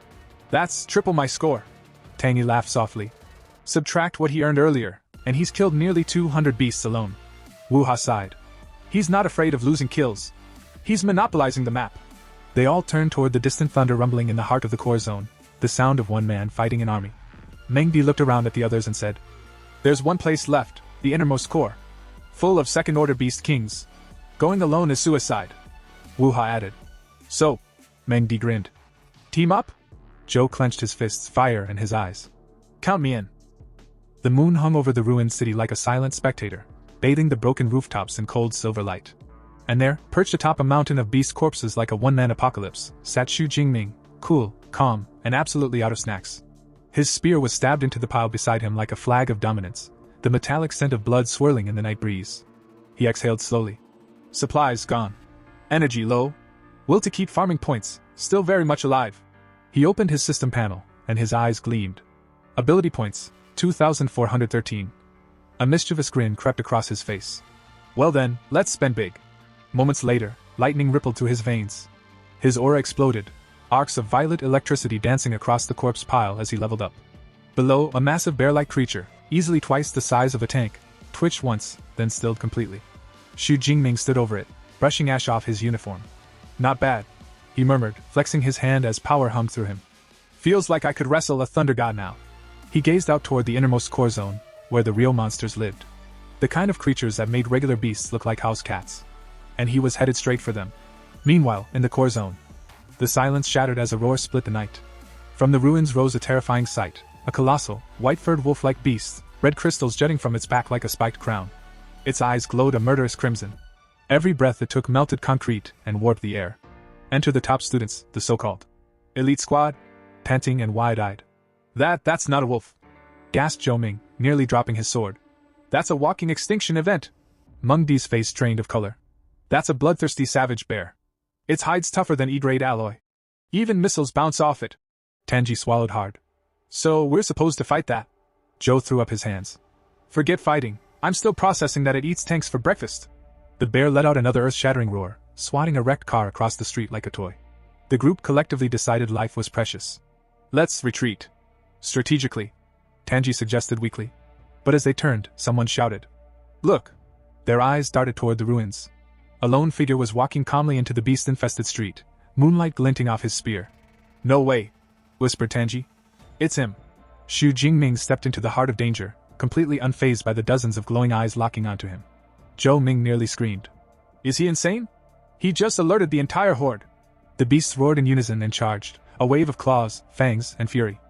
That's triple my score. Tang Yi laughed softly. Subtract what he earned earlier, and he's killed nearly 200 beasts alone. Wu Ha sighed. He's not afraid of losing kills. He's monopolizing the map. They all turned toward the distant thunder rumbling in the heart of the core zone, the sound of one man fighting an army. Meng Di looked around at the others and said, There's one place left, the innermost core. Full of second-order beast kings. Going alone is suicide. Wu Ha added. So, Meng Di grinned. Team up? Zhou clenched his fists, fire in his eyes. Count me in. The moon hung over the ruined city like a silent spectator, bathing the broken rooftops in cold silver light. And there, perched atop a mountain of beast corpses like a one-man apocalypse, sat Xu Jingming, cool, calm, and absolutely out of snacks. His spear was stabbed into the pile beside him like a flag of dominance, the metallic scent of blood swirling in the night breeze. He exhaled slowly. Supplies gone. Energy low. Will to keep farming points, still very much alive. He opened his system panel, and his eyes gleamed. Ability points, 2,413. A mischievous grin crept across his face. Well then, let's spend big. Moments later, lightning rippled through his veins. His aura exploded, arcs of violet electricity dancing across the corpse pile as he leveled up. Below, a massive bear-like creature, easily twice the size of a tank, twitched once, then stilled completely. Xu Jingming stood over it, brushing ash off his uniform. Not bad, he murmured, flexing his hand as power hummed through him. Feels like I could wrestle a thunder god now. He gazed out toward the innermost core zone, where the real monsters lived. The kind of creatures that made regular beasts look like house cats. And he was headed straight for them. Meanwhile, in the core zone, the silence shattered as a roar split the night. From the ruins rose a terrifying sight, a colossal, white-furred wolf-like beast, red crystals jutting from its back like a spiked crown. Its eyes glowed a murderous crimson. Every breath it took melted concrete and warped the air. Enter the top students, the so-called elite squad, panting and wide-eyed. That's not a wolf, gasped Zhou Ming, nearly dropping his sword. That's a walking extinction event. Meng Di's face drained of color. That's a bloodthirsty savage bear. Its hide's tougher than E-grade alloy. Even missiles bounce off it. Tanji swallowed hard. So we're supposed to fight that? Zhou threw up his hands. Forget fighting, I'm still processing that it eats tanks for breakfast. The bear let out another earth-shattering roar, swatting a wrecked car across the street like a toy. The group collectively decided life was precious. Let's retreat. Strategically, Tanji suggested weakly. But as they turned, someone shouted. Look! Their eyes darted toward the ruins. A lone figure was walking calmly into the beast-infested street, moonlight glinting off his spear. No way, whispered Tanji. It's him. Xu Jingming stepped into the heart of danger, completely unfazed by the dozens of glowing eyes locking onto him. Zhou Ming nearly screamed. Is he insane? He just alerted the entire horde. The beasts roared in unison and charged, a wave of claws, fangs, and fury.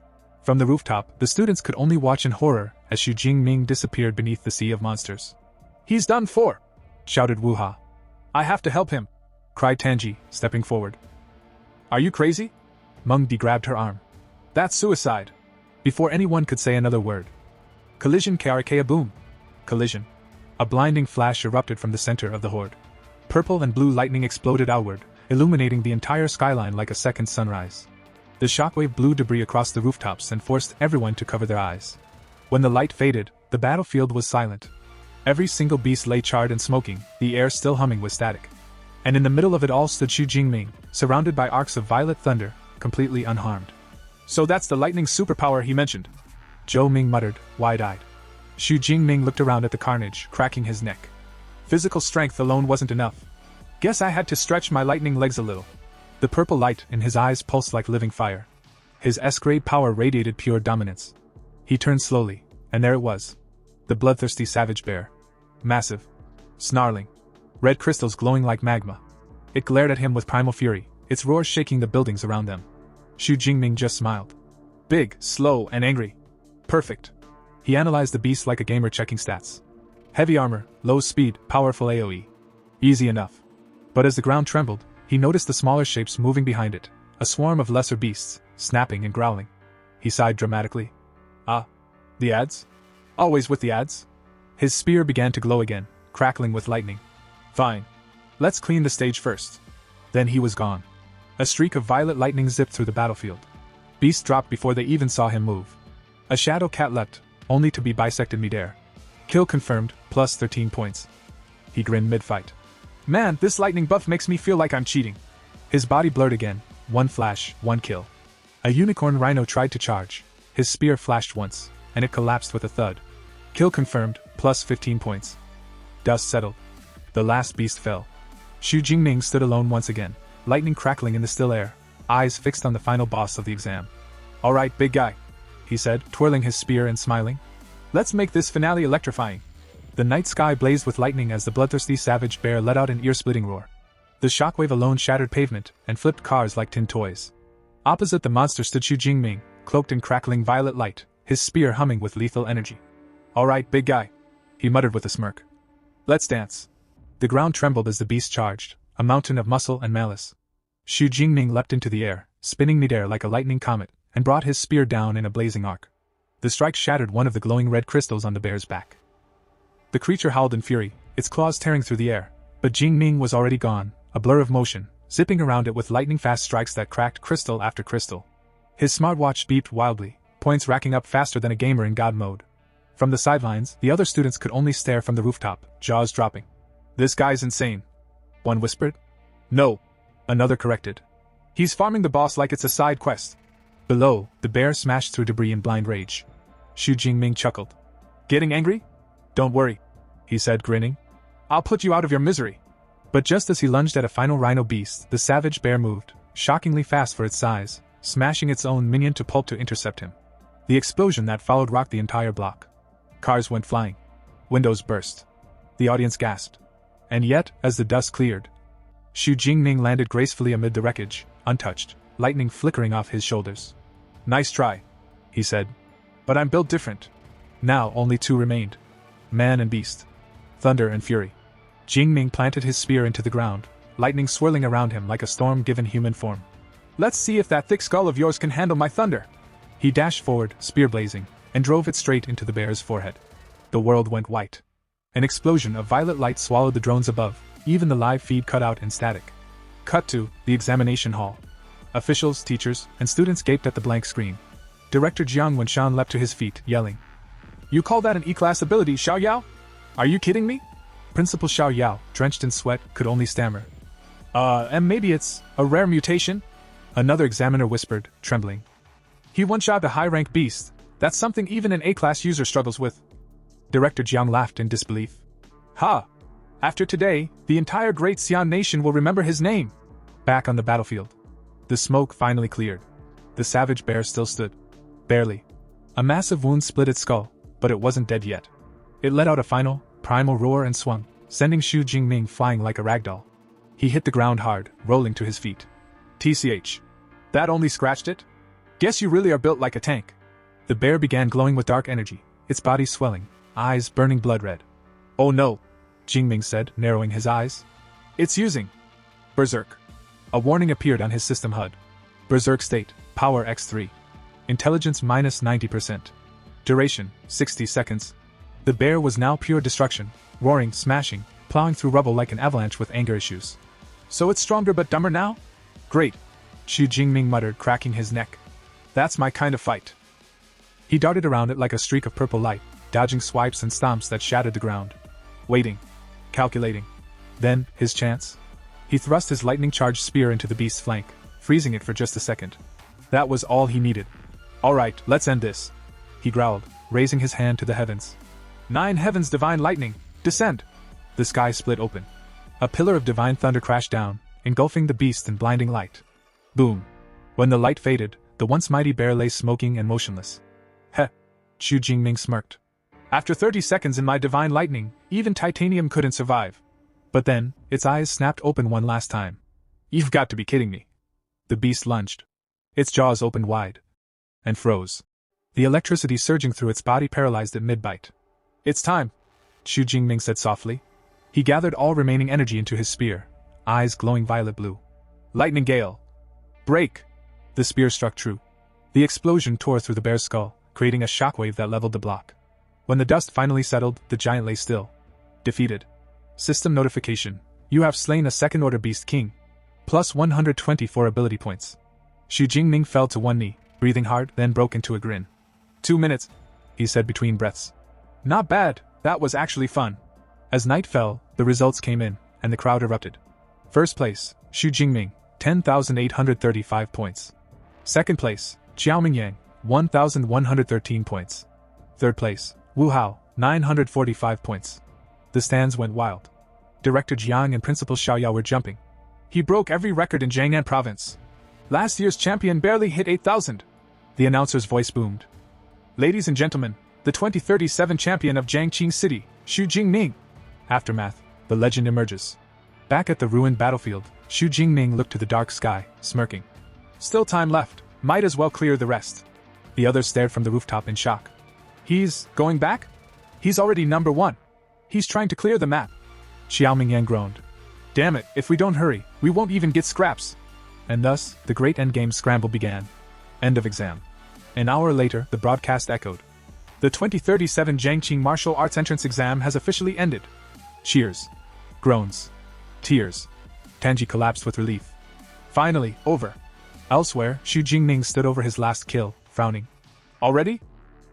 From the rooftop, the students could only watch in horror as Xu Jingming disappeared beneath the sea of monsters. He's done for! Shouted Wu Ha. I have to help him! Cried Tanji, stepping forward. Are you crazy? Meng Di grabbed her arm. That's suicide! Before anyone could say another word. Collision Karakea boom! Collision. A blinding flash erupted from the center of the horde. Purple and blue lightning exploded outward, illuminating the entire skyline like a second sunrise. The shockwave blew debris across the rooftops and forced everyone to cover their eyes. When the light faded, the battlefield was silent. Every single beast lay charred and smoking, the air still humming with static. And in the middle of it all stood Xu Jingming, surrounded by arcs of violet thunder, completely unharmed. So that's the lightning superpower he mentioned. Zhou Ming muttered, wide-eyed. Xu Jingming looked around at the carnage, cracking his neck. Physical strength alone wasn't enough. Guess I had to stretch my lightning legs a little. The purple light in his eyes pulsed like living fire. His S-grade power radiated pure dominance. He turned slowly, and there it was. The bloodthirsty savage bear. Massive. Snarling. Red crystals glowing like magma. It glared at him with primal fury, its roar shaking the buildings around them. Xu Jingming just smiled. Big, slow, and angry. Perfect. He analyzed the beast like a gamer checking stats. Heavy armor, low speed, powerful AoE. Easy enough. But as the ground trembled, he noticed the smaller shapes moving behind it, a swarm of lesser beasts, snapping and growling. He sighed dramatically. Ah. The ads? Always with the ads? His spear began to glow again, crackling with lightning. Fine. Let's clean the stage first. Then he was gone. A streak of violet lightning zipped through the battlefield. Beasts dropped before they even saw him move. A shadow cat leapt, only to be bisected midair. Kill confirmed, plus 13 points. He grinned mid-fight. Man, this lightning buff makes me feel like I'm cheating. His body blurred again, one flash, one kill. A unicorn rhino tried to charge. His spear flashed once, and it collapsed with a thud. Kill confirmed, plus 15 points. Dust settled. The last beast fell. Xu Jingming stood alone once again, lightning crackling in the still air, eyes fixed on the final boss of the exam. Alright, big guy, he said, twirling his spear and smiling. Let's make this finale electrifying. The night sky blazed with lightning as the bloodthirsty savage bear let out an ear-splitting roar. The shockwave alone shattered pavement and flipped cars like tin toys. Opposite the monster stood Xu Jingming, cloaked in crackling violet light, his spear humming with lethal energy. Alright, big guy, he muttered with a smirk. Let's dance. The ground trembled as the beast charged, a mountain of muscle and malice. Xu Jingming leapt into the air, spinning midair like a lightning comet, and brought his spear down in a blazing arc. The strike shattered one of the glowing red crystals on the bear's back. The creature howled in fury, its claws tearing through the air, but Jingming was already gone, a blur of motion, zipping around it with lightning-fast strikes that cracked crystal after crystal. His smartwatch beeped wildly, points racking up faster than a gamer in God mode. From the sidelines, the other students could only stare from the rooftop, jaws dropping. This guy's insane. One whispered. No. Another corrected. He's farming the boss like it's a side quest. Below, the bear smashed through debris in blind rage. Xu Jingming chuckled. Getting angry? Don't worry, he said, grinning. I'll put you out of your misery. But just as he lunged at a final rhino beast, the savage bear moved, shockingly fast for its size, smashing its own minion to pulp to intercept him. The explosion that followed rocked the entire block. Cars went flying. Windows burst. The audience gasped. And yet, as the dust cleared, Xu Jingming landed gracefully amid the wreckage, untouched, lightning flickering off his shoulders. Nice try, he said. But I'm built different. Now only two remained. Man and beast. Thunder and fury. Jingming planted his spear into the ground, lightning swirling around him like a storm given human form. Let's see if that thick skull of yours can handle my thunder. He dashed forward, spear blazing, and drove it straight into the bear's forehead. The world went white. An explosion of violet light swallowed the drones above, even the live feed cut out in static. Cut to the examination hall. Officials, teachers, and students gaped at the blank screen. Director Jiang Wenshan leapt to his feet, yelling. You call that an E-class ability, Xiao Yao? Are you kidding me? Principal Xiao Yao, drenched in sweat, could only stammer. And maybe it's a rare mutation? Another examiner whispered, trembling. He one-shot a high-rank beast. That's something even an A-class user struggles with. Director Jiang laughed in disbelief. Ha! After today, the entire Great Xian nation will remember his name. Back on the battlefield. The smoke finally cleared. The savage bear still stood. Barely. A massive wound split its skull, but it wasn't dead yet. It let out a final, primal roar and swung, sending Xu Jingming flying like a ragdoll. He hit the ground hard, rolling to his feet. TCH. That only scratched it? Guess you really are built like a tank. The bear began glowing with dark energy, its body swelling, eyes burning blood red. Oh no, Jingming said, narrowing his eyes. It's using Berserk. A warning appeared on his system HUD. Berserk state, power X3. Intelligence minus 90%. Duration, 60 seconds. The bear was now pure destruction, roaring, smashing, plowing through rubble like an avalanche with anger issues. So it's stronger but dumber now? Great, Xu Jingming muttered, cracking his neck. That's my kind of fight. He darted around it like a streak of purple light, dodging swipes and stomps that shattered the ground. Waiting. Calculating. Then, his chance. He thrust his lightning-charged spear into the beast's flank, freezing it for just a second. That was all he needed. Alright, let's end this, he growled, raising his hand to the heavens. 9 heavens divine lightning, descend! The sky split open. A pillar of divine thunder crashed down, engulfing the beast in blinding light. Boom. When the light faded, the once mighty bear lay smoking and motionless. Heh. Xu Jingming smirked. After 30 seconds in my divine lightning, even titanium couldn't survive. But then, its eyes snapped open one last time. You've got to be kidding me. The beast lunged. Its jaws opened wide. And froze. The electricity surging through its body paralyzed it mid-bite. It's time, Xu Jingming said softly. He gathered all remaining energy into his spear, eyes glowing violet blue. Lightning gale. Break! The spear struck true. The explosion tore through the bear's skull, creating a shockwave that leveled the block. When the dust finally settled, the giant lay still. Defeated. System notification. You have slain a second-order beast king. Plus 124 ability points. Xu Jingming fell to one knee, breathing hard, then broke into a grin. 2 minutes, he said between breaths. Not bad, that was actually fun. As night fell, the results came in, and the crowd erupted. First place, Xu Jingming, 10,835 points. Second place, Xiaoming Yang, 1,113 points. Third place, Wu Hao, 945 points. The stands went wild. Director Jiang and Principal Xiaoyao were jumping. He broke every record in Jiangnan province. Last year's champion barely hit 8,000. The announcer's voice boomed. Ladies and gentlemen, the 2037 champion of Jiangqing City, Xu Jingming. Aftermath, the legend emerges. Back at the ruined battlefield, Xu Jingming looked to the dark sky, smirking. Still time left, might as well clear the rest. The others stared from the rooftop in shock. He's going back? He's already number 1. He's trying to clear the map. Xiaoming Yan groaned. Damn it, if we don't hurry, we won't even get scraps. And thus, the great endgame scramble began. End of exam. An hour later, the broadcast echoed. The 2037 Jiangqing Martial Arts Entrance Exam has officially ended. Cheers. Groans. Tears. Tanji collapsed with relief. Finally, over. Elsewhere, Xu Jingming stood over his last kill, frowning. Already?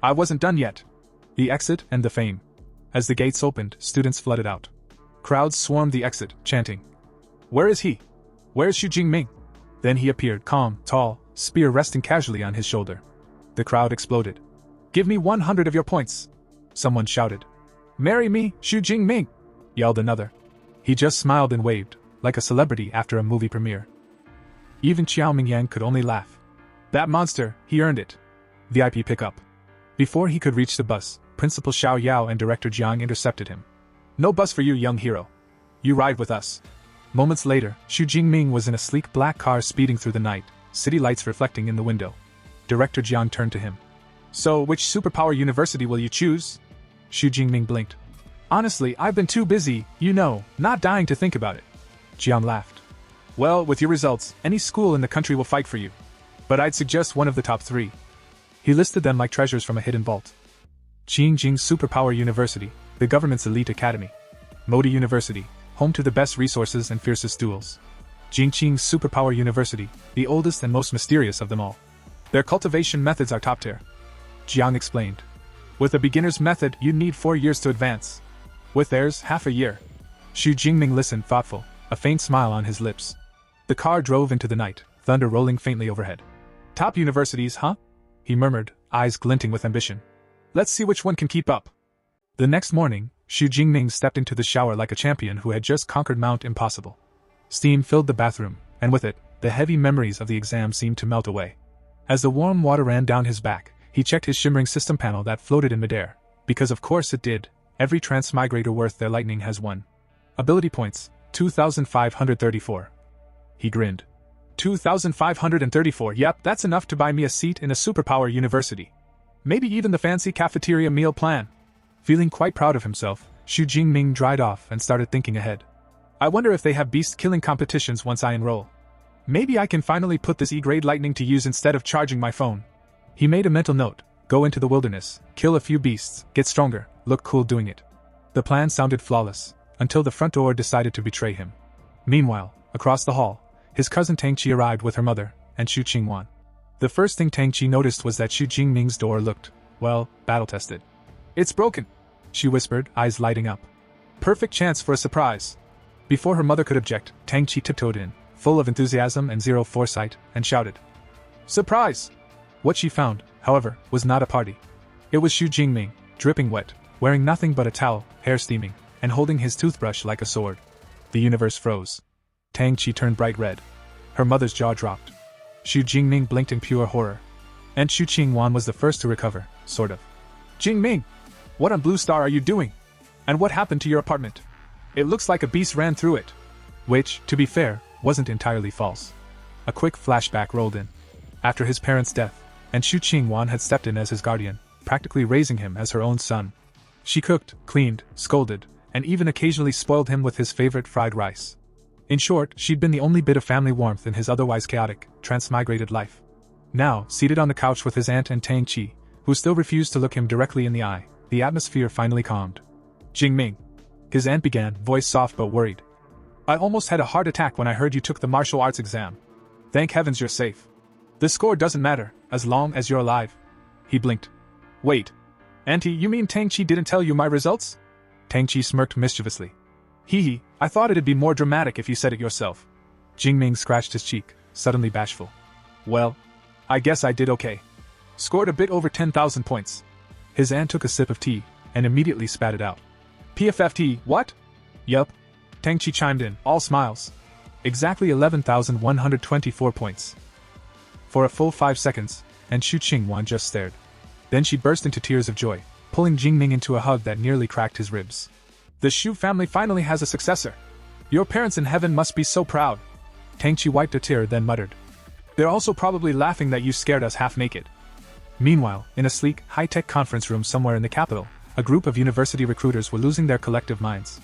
I wasn't done yet. The exit and the fame. As the gates opened, students flooded out. Crowds swarmed the exit, chanting. Where is he? Where's Xu Jingming? Then he appeared, calm, tall, spear resting casually on his shoulder. The crowd exploded. Give me 100 of your points. Someone shouted. Marry me, Xu Jingming, yelled another. He just smiled and waved, like a celebrity after a movie premiere. Even Xiaoming Yang could only laugh. That monster, he earned it. VIP pickup. Before he could reach the bus, Principal Xiao Yao and Director Jiang intercepted him. No bus for you, young hero. You ride with us. Moments later, Xu Jingming was in a sleek black car speeding through the night, city lights reflecting in the window. Director Jiang turned to him. So, which superpower university will you choose? Xu Jingming blinked. Honestly, I've been too busy, not dying to think about it. Jiang laughed. Well, with your results, any school in the country will fight for you. But I'd suggest one of the top 3. He listed them like treasures from a hidden vault. Qingjing Superpower University, the government's elite academy. Modi University, home to the best resources and fiercest duels. Jingqing Superpower University, the oldest and most mysterious of them all. Their cultivation methods are top tier. Jiang explained. With a beginner's method, you need 4 years to advance. With theirs, half a year. Xu Jingming listened, thoughtful, a faint smile on his lips. The car drove into the night, thunder rolling faintly overhead. Top universities, huh? He murmured, eyes glinting with ambition. Let's see which one can keep up. The next morning, Xu Jingming stepped into the shower like a champion who had just conquered Mount Impossible. Steam filled the bathroom, and with it, the heavy memories of the exam seemed to melt away. As the warm water ran down his back, he checked his shimmering system panel that floated in midair, Because of course it did. Every transmigrator worth their lightning has won. Ability points, 2,534. He grinned. 2,534, yep, that's enough to buy me a seat in a superpower university. Maybe even the fancy cafeteria meal plan. Feeling quite proud of himself, Xu Jingming dried off and started thinking ahead. I wonder if they have beast-killing competitions once I enroll. Maybe I can finally put this E-grade lightning to use instead of charging my phone. He made a mental note, go into the wilderness, kill a few beasts, get stronger, look cool doing it. The plan sounded flawless, until the front door decided to betray him. Meanwhile, across the hall, his cousin Tang Qi arrived with her mother, and Xu Qingwan. The first thing Tang Qi noticed was that Xu Jingming's door looked, well, battle-tested. It's broken, she whispered, eyes lighting up. Perfect chance for a surprise. Before her mother could object, Tang Qi tiptoed in, full of enthusiasm and zero foresight, and shouted, "Surprise!" What she found, however, was not a party. It was Xu Jingming, dripping wet, wearing nothing but a towel, hair steaming, and holding his toothbrush like a sword. The universe froze. Tang Qi turned bright red. Her mother's jaw dropped. Xu Jingming blinked in pure horror. And Xu Qingwan was the first to recover, sort of. "Jingming! What on blue star are you doing? And what happened to your apartment? It looks like a beast ran through it." Which, to be fair, wasn't entirely false. A quick flashback rolled in. After his parents' death, and Xu Qingwan had stepped in as his guardian, practically raising him as her own son. She cooked, cleaned, scolded, and even occasionally spoiled him with his favorite fried rice. In short, she'd been the only bit of family warmth in his otherwise chaotic, transmigrated life. Now, seated on the couch with his aunt and Tang Qi, who still refused to look him directly in the eye, the atmosphere finally calmed. "Jingming," his aunt began, voice soft but worried. "I almost had a heart attack when I heard you took the martial arts exam. Thank heavens you're safe. The score doesn't matter, as long as you're alive." He blinked. "Wait. Auntie, you mean Tang Qi didn't tell you my results?" Tang Qi smirked mischievously. "Hee, I thought it'd be more dramatic if you said it yourself." Jingming scratched his cheek, suddenly bashful. "Well, I guess I did okay. Scored a bit over 10,000 points." His aunt took a sip of tea, and immediately spat it out. "PFFT, what?" "Yup." Tang Qi chimed in, all smiles. "Exactly 11,124 points." For a full 5 seconds, and Xu Qingwan just stared. Then she burst into tears of joy, pulling Jingming into a hug that nearly cracked his ribs. "The Xu family finally has a successor. Your parents in heaven must be so proud." Tang Qi wiped a tear, then muttered. "They're also probably laughing that you scared us half naked." Meanwhile, in a sleek, high-tech conference room somewhere in the capital, a group of university recruiters were losing their collective minds.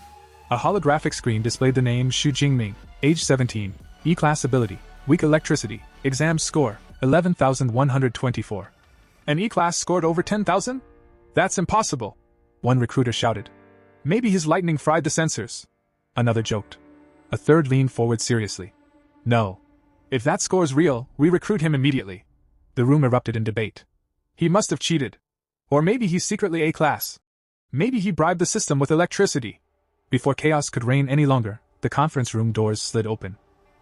A holographic screen displayed the name Xu Jingming, age 17, E-class ability, weak electricity, exam score, 11,124. An E-class scored over 10,000? That's impossible, one recruiter shouted. Maybe his lightning fried the sensors. Another joked. A third leaned forward seriously. No. If that score's real, we recruit him immediately. The room erupted in debate. He must have cheated. Or maybe he's secretly A-class. Maybe he bribed the system with electricity. Before chaos could reign any longer, the conference room doors slid open.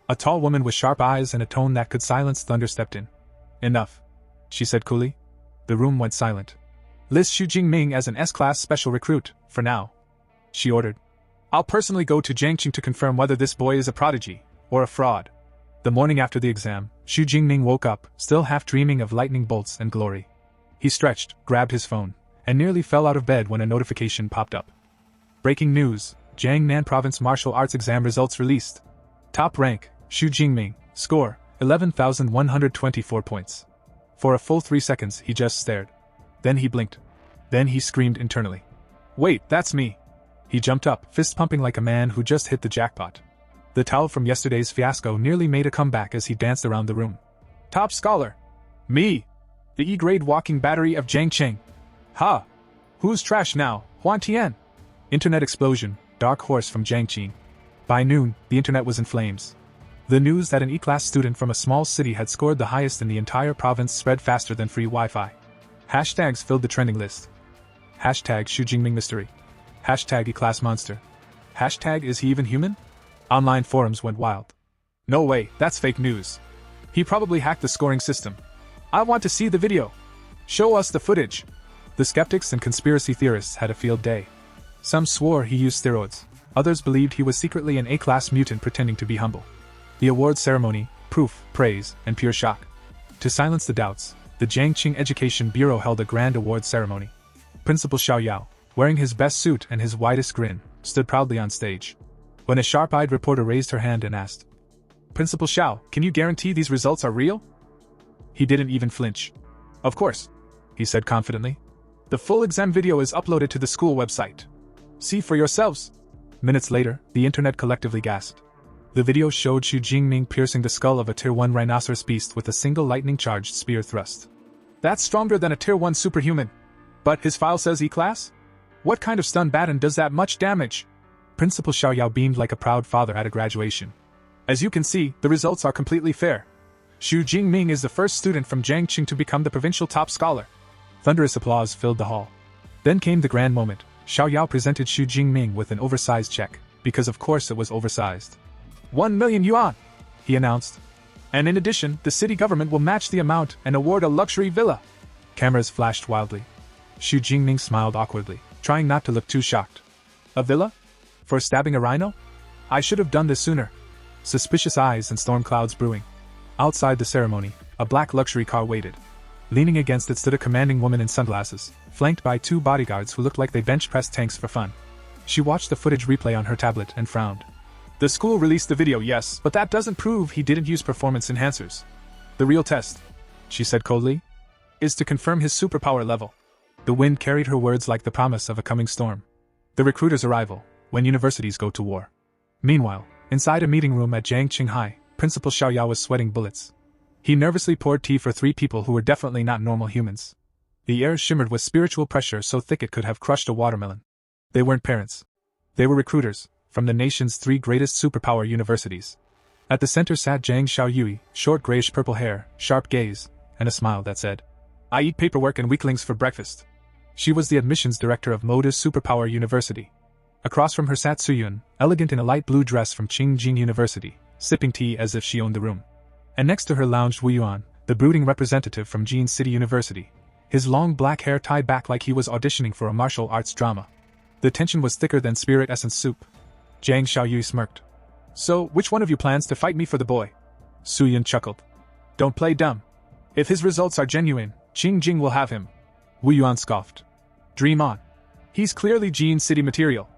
A tall woman with sharp eyes and a tone that could silence thunder stepped in. "Enough," she said coolly. The room went silent. "List Xu Jingming as an S-class special recruit, for now," she ordered. "I'll personally go to Jiangqing to confirm whether this boy is a prodigy, or a fraud." The morning after the exam, Xu Jingming woke up, still half dreaming of lightning bolts and glory. He stretched, grabbed his phone, and nearly fell out of bed when a notification popped up. Breaking news, Jiangnan Province Martial Arts Exam results released. Top rank, Xu Jingming, score, 11,124 points. For a full 3 seconds he just stared. Then he blinked. Then he screamed internally. "Wait, that's me!" He jumped up, fist pumping like a man who just hit the jackpot. The towel from yesterday's fiasco nearly made a comeback as he danced around the room. "Top scholar! Me! The E-grade walking battery of Jiangqing! Ha! Who's trash now, Huan Tian?" Internet explosion, dark horse from Jiangqing. By noon, the internet was in flames. The news that an E-class student from a small city had scored the highest in the entire province spread faster than free Wi-Fi. Hashtags filled the trending list. Hashtag Xu Jingming mystery. Hashtag E-class monster. Hashtag is he even human? Online forums went wild. "No way, that's fake news. He probably hacked the scoring system. I want to see the video. Show us the footage." The skeptics and conspiracy theorists had a field day. Some swore he used steroids. Others believed he was secretly an A-class mutant pretending to be humble. The award ceremony, proof, praise, and pure shock. To silence the doubts, the Jiangqing Education Bureau held a grand award ceremony. Principal Xiao Yao, wearing his best suit and his widest grin, stood proudly on stage. When a sharp-eyed reporter raised her hand and asked, "Principal Xiao, can you guarantee these results are real?" He didn't even flinch. "Of course," he said confidently. "The full exam video is uploaded to the school website. See for yourselves." Minutes later, the internet collectively gasped. The video showed Xu Jingming piercing the skull of a Tier 1 rhinoceros beast with a single lightning-charged spear thrust. "That's stronger than a Tier 1 superhuman. But his file says E-class? What kind of stun baton does that much damage?" Principal Xiao Yao beamed like a proud father at a graduation. "As you can see, the results are completely fair. Xu Jingming is the first student from Jiangqing to become the provincial top scholar." Thunderous applause filled the hall. Then came the grand moment. Xiao Yao presented Xu Jingming with an oversized check, because of course it was oversized. 1 million yuan, he announced. "And in addition, the city government will match the amount and award a luxury villa." Cameras flashed wildly. Xu Jingming smiled awkwardly, trying not to look too shocked. "A villa? For stabbing a rhino? I should have done this sooner." Suspicious eyes and storm clouds brewing. Outside the ceremony, a black luxury car waited. Leaning against it stood a commanding woman in sunglasses, flanked by 2 bodyguards who looked like they bench-pressed tanks for fun. She watched the footage replay on her tablet and frowned. "The school released the video, yes, but that doesn't prove he didn't use performance enhancers. The real test," she said coldly, "is to confirm his superpower level." The wind carried her words like the promise of a coming storm. The recruiter's arrival, when universities go to war. Meanwhile, inside a meeting room at Jiangqing High, Principal Xiao Yao was sweating bullets. He nervously poured tea for 3 people who were definitely not normal humans. The air shimmered with spiritual pressure so thick it could have crushed a watermelon. They weren't parents. They were recruiters, from the nation's 3 greatest superpower universities. At the center sat Zhang Xiaoyui, short grayish-purple hair, sharp gaze, and a smile that said, "I eat paperwork and weaklings for breakfast." She was the admissions director of Moda's Superpower University. Across from her sat Suyun, elegant in a light blue dress from Qingjing University, sipping tea as if she owned the room. And next to her lounged Wu Yuan, the brooding representative from Jin City University, his long black hair tied back like he was auditioning for a martial arts drama. The tension was thicker than spirit essence soup. Zhang Xiaoyu smirked. "So, which one of you plans to fight me for the boy?" Suyun chuckled. "Don't play dumb. If his results are genuine, Qingjing will have him." Wu Yuan scoffed. "Dream on. He's clearly Jin City material.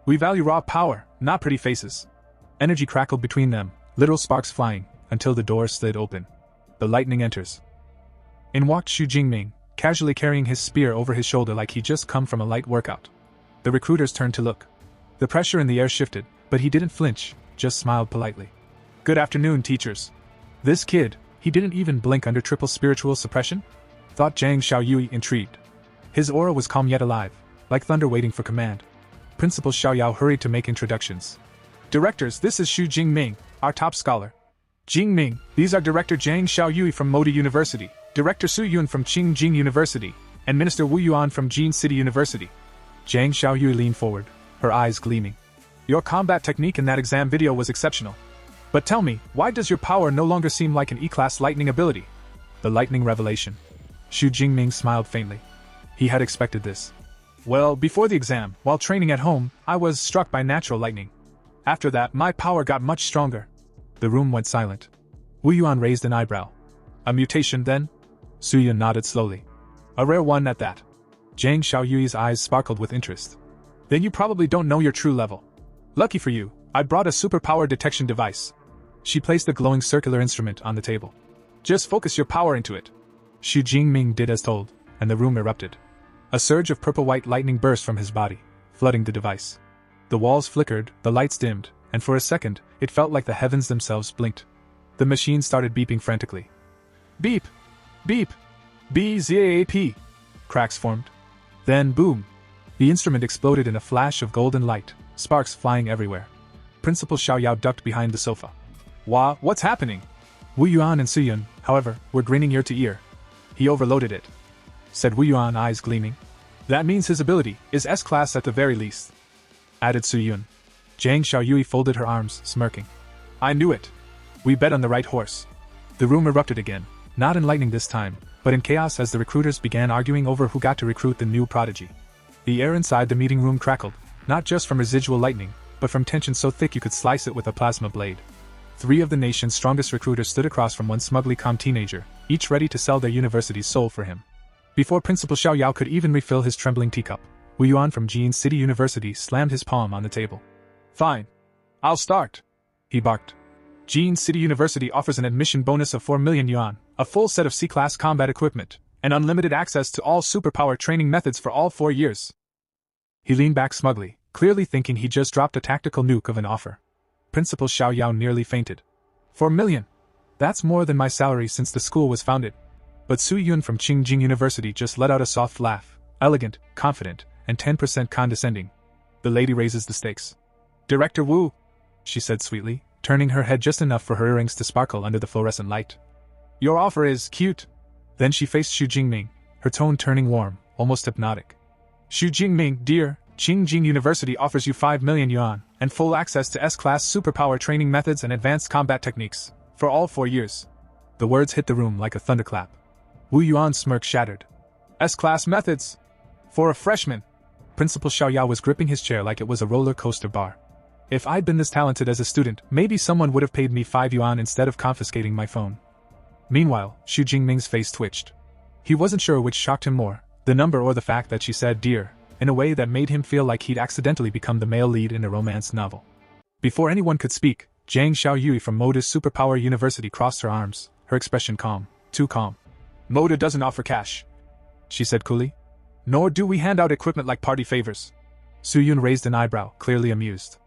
We value raw power, not pretty faces." Energy crackled between them, literal sparks flying, until the door slid open. The lightning enters. In walked Xu Jingming, casually carrying his spear over his shoulder like he'd just come from a light workout. The recruiters turned to look. The pressure in the air shifted, but he didn't flinch, just smiled politely. "Good afternoon, teachers." This kid, he didn't even blink under triple spiritual suppression? Thought Zhang Xiaoyui, intrigued. His aura was calm yet alive, like thunder waiting for command. Principal Xiao Yao hurried to make introductions. "Directors, this is Xu Jingming, our top scholar. Jingming, these are Director Zhang Xiaoyui from Moda University, Director Su Yun from Qingjing University, and Minister Wu Yuan from Jin City University." Zhang Xiaoyui leaned forward, her eyes gleaming. "Your combat technique in that exam video was exceptional. But tell me, why does your power no longer seem like an E-class lightning ability?" The lightning revelation. Xu Jingming smiled faintly. He had expected this. "Well, before the exam, while training at home, I was struck by natural lightning. After that, my power got much stronger." The room went silent. Wu Yuan raised an eyebrow. "A mutation, then?" Su Yun nodded slowly. "A rare one at that." Zhang Xiaoyui's eyes sparkled with interest. "Then you probably don't know your true level. Lucky for you, I brought a superpower detection device." She placed the glowing circular instrument on the table. "Just focus your power into it." Xu Jingming did as told, and the room erupted. A surge of purple-white lightning burst from his body, flooding the device. The walls flickered, the lights dimmed, and for a second, it felt like the heavens themselves blinked. The machine started beeping frantically. Beep! Beep! BZAP! Cracks formed. Then boom! The instrument exploded in a flash of golden light, sparks flying everywhere. Principal Xiao Yao ducked behind the sofa. What's happening?" Wu Yuan and Su Yun, however, were grinning ear to ear. "He overloaded it," said Wu Yuan, eyes gleaming. "That means his ability is S-class at the very least," added Su Yun. Zhang Xiaoyui folded her arms, smirking. "I knew it. We bet on the right horse." The room erupted again, not in lightning this time, but in chaos as the recruiters began arguing over who got to recruit the new prodigy. The air inside the meeting room crackled, not just from residual lightning, but from tension so thick you could slice it with a plasma blade. 3 of the nation's strongest recruiters stood across from one smugly calm teenager, each ready to sell their university's soul for him. Before Principal Xiao Yao could even refill his trembling teacup, Wu Yuan from Jin City University slammed his palm on the table. Fine. I'll start, he barked. Jin City University offers an admission bonus of 4 million yuan, a full set of C-class combat equipment, and unlimited access to all superpower training methods for all 4 years. He leaned back smugly, clearly thinking he just dropped a tactical nuke of an offer. Principal Xiao Yao nearly fainted. 4 million? That's more than my salary since the school was founded. But Su Yun from Qingjing University just let out a soft laugh, elegant, confident, and 10% condescending. The lady raises the stakes. Director Wu, she said sweetly, turning her head just enough for her earrings to sparkle under the fluorescent light. Your offer is cute. Then she faced Xu Jingming, her tone turning warm, almost hypnotic. Xu Jingming, dear, Qingjing University offers you 5 million yuan and full access to S-class superpower training methods and advanced combat techniques for all 4 years. The words hit the room like a thunderclap. Wu Yuan's smirk shattered. S-class methods? For a freshman? Principal Xiao Yao was gripping his chair like it was a roller coaster bar. If I'd been this talented as a student, maybe someone would have paid me 5 yuan instead of confiscating my phone. Meanwhile, Xu Jingming's face twitched. He wasn't sure which shocked him more, the number or the fact that she said dear, in a way that made him feel like he'd accidentally become the male lead in a romance novel. Before anyone could speak, Zhang Xiaoyui from Moda's Superpower University crossed her arms, her expression calm, too calm. Moda doesn't offer cash, she said coolly. Nor do we hand out equipment like party favors. Su Yun raised an eyebrow, clearly amused.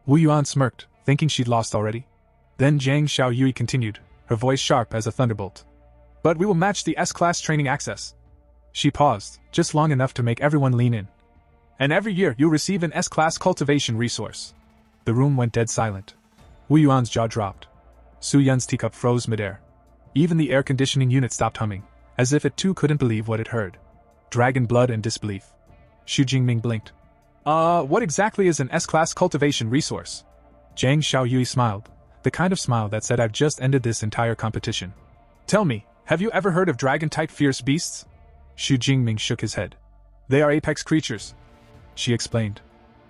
Wu Yuan smirked, thinking she'd lost already. Then Zhang Xiaoyui continued, her voice sharp as a thunderbolt. But we will match the S-class training access. She paused, just long enough to make everyone lean in. And every year you'll receive an S-class cultivation resource. The room went dead silent. Wu Yuan's jaw dropped. Su Yun's teacup froze midair. Even the air conditioning unit stopped humming, as if it too couldn't believe what it heard. Dragon blood and disbelief. Xu Jingming blinked. What exactly is an S-class cultivation resource? Zhang Xiaoyui smiled, the kind of smile that said I've just ended this entire competition. Tell me, have you ever heard of dragon-type fierce beasts? Xu Jingming shook his head. They are apex creatures, she explained.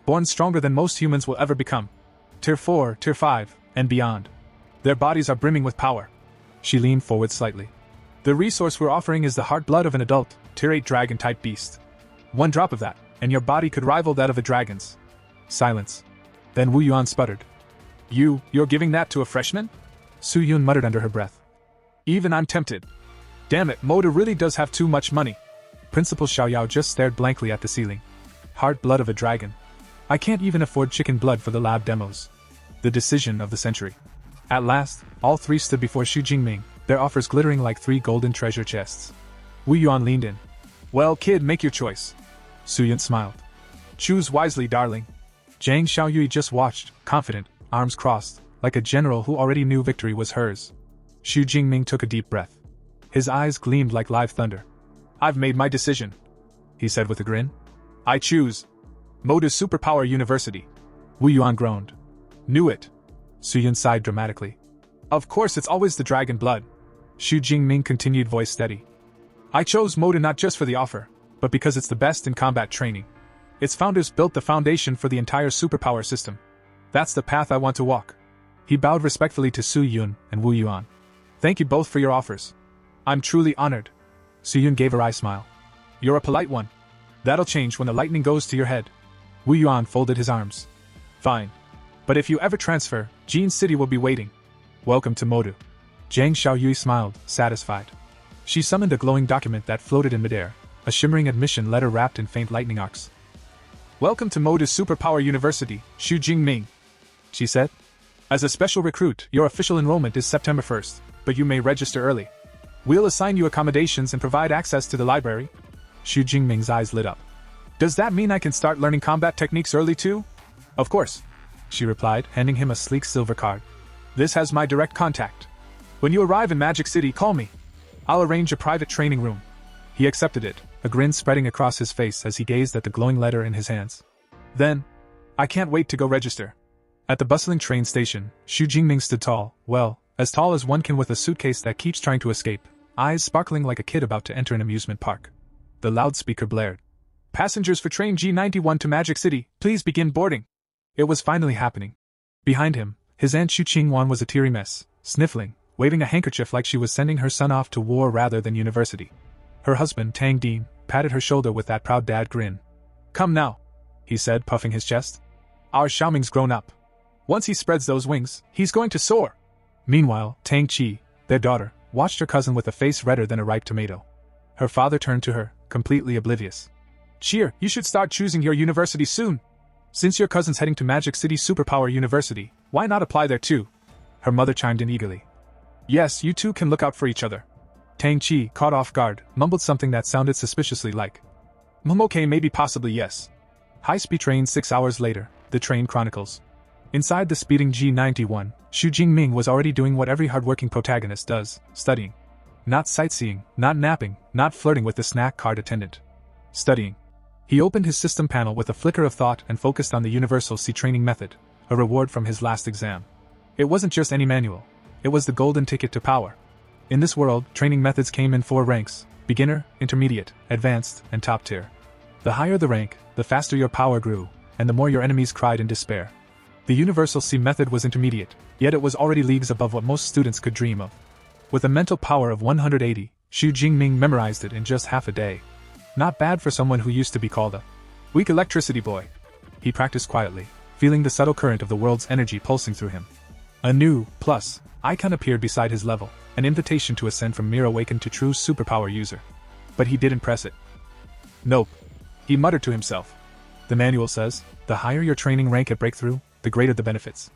Born stronger than most humans will ever become. Tier 4, Tier 5, and beyond. Their bodies are brimming with power. She leaned forward slightly. The resource we're offering is the heart blood of an adult, Tier 8 dragon-type beast. 1 drop of that, and your body could rival that of a dragon's. Silence. Then Wu Yuan sputtered. You're giving that to a freshman? Su Yun muttered under her breath. Even I'm tempted. Damn it, Moda really does have too much money. Principal Xiao Yao just stared blankly at the ceiling. Heart blood of a dragon. I can't even afford chicken blood for the lab demos. The decision of the century. At last, all 3 stood before Xu Jingming, their offers glittering like 3 golden treasure chests. Wu Yuan leaned in. Well, kid, make your choice. Su Yun smiled. Choose wisely, darling. Zhang Xiaoyui just watched, confident, arms crossed, like a general who already knew victory was hers. Xu Jingming took a deep breath. His eyes gleamed like live thunder. I've made my decision, he said with a grin. I choose Moda's Superpower University. Wu Yuan groaned. Knew it. Su Yun sighed dramatically. Of course it's always the dragon blood. Xu Jingming continued, voice steady. I chose Moda not just for the offer, but because it's the best in combat training. Its founders built the foundation for the entire superpower system. That's the path I want to walk. He bowed respectfully to Su Yun and Wu Yuan. Thank you both for your offers. I'm truly honored. Su Yun gave a wry smile. You're a polite one. That'll change when the lightning goes to your head. Wu Yuan folded his arms. Fine. But if you ever transfer, Jin City will be waiting. Welcome to Modu. Zhang Xiaoyui smiled, satisfied. She summoned a glowing document that floated in midair, a shimmering admission letter wrapped in faint lightning arcs. Welcome to Moda's Superpower University, Xu Jingming, she said. As a special recruit, your official enrollment is September 1st, but you may register early. We'll assign you accommodations and provide access to the library. Xu Jingming's eyes lit up. Does that mean I can start learning combat techniques early too? Of course, she replied, handing him a sleek silver card. This has my direct contact. When you arrive in Magic City, call me. I'll arrange a private training room. He accepted it, a grin spreading across his face as he gazed at the glowing letter in his hands. Then, I can't wait to go register. At the bustling train station, Xu Jingming stood tall, well, as tall as one can with a suitcase that keeps trying to escape, eyes sparkling like a kid about to enter an amusement park. The loudspeaker blared. Passengers for train G91 to Magic City, please begin boarding. It was finally happening. Behind him, his aunt Xu Qingwan was a teary mess, sniffling, waving a handkerchief like she was sending her son off to war rather than university. Her husband, Tang Dean, patted her shoulder with that proud dad grin. "Come now," he said, puffing his chest. "Our Xiaoming's grown up. Once he spreads those wings, he's going to soar." Meanwhile, Tang Chi, their daughter, watched her cousin with a face redder than a ripe tomato. Her father turned to her, completely oblivious. "Cheer, you should start choosing your university soon. Since your cousin's heading to Magic City Superpower University, why not apply there too?" Her mother chimed in eagerly. "Yes, you two can look out for each other." Tang Chi, caught off guard, mumbled something that sounded suspiciously like, "Okay, maybe possibly yes." High-speed train 6 hours later, the train chronicles. Inside the speeding G91, Xu Jingming was already doing what every hardworking protagonist does, studying. Not sightseeing, not napping, not flirting with the snack cart attendant. Studying. He opened his system panel with a flicker of thought and focused on the Universal C training method, a reward from his last exam. It wasn't just any manual. It was the golden ticket to power. In this world, training methods came in 4 ranks: beginner, intermediate, advanced, and top tier. The higher the rank, the faster your power grew, and the more your enemies cried in despair. The Universal C method was intermediate, yet it was already leagues above what most students could dream of. With a mental power of 180, Xu Jingming memorized it in just half a day. Not bad for someone who used to be called a weak electricity boy. He practiced quietly, feeling the subtle current of the world's energy pulsing through him. A new, plus, icon appeared beside his level, an invitation to ascend from mere awakened to true superpower user. But he didn't press it. "Nope," he muttered to himself. "The manual says, the higher your training rank at breakthrough, the greater the benefits.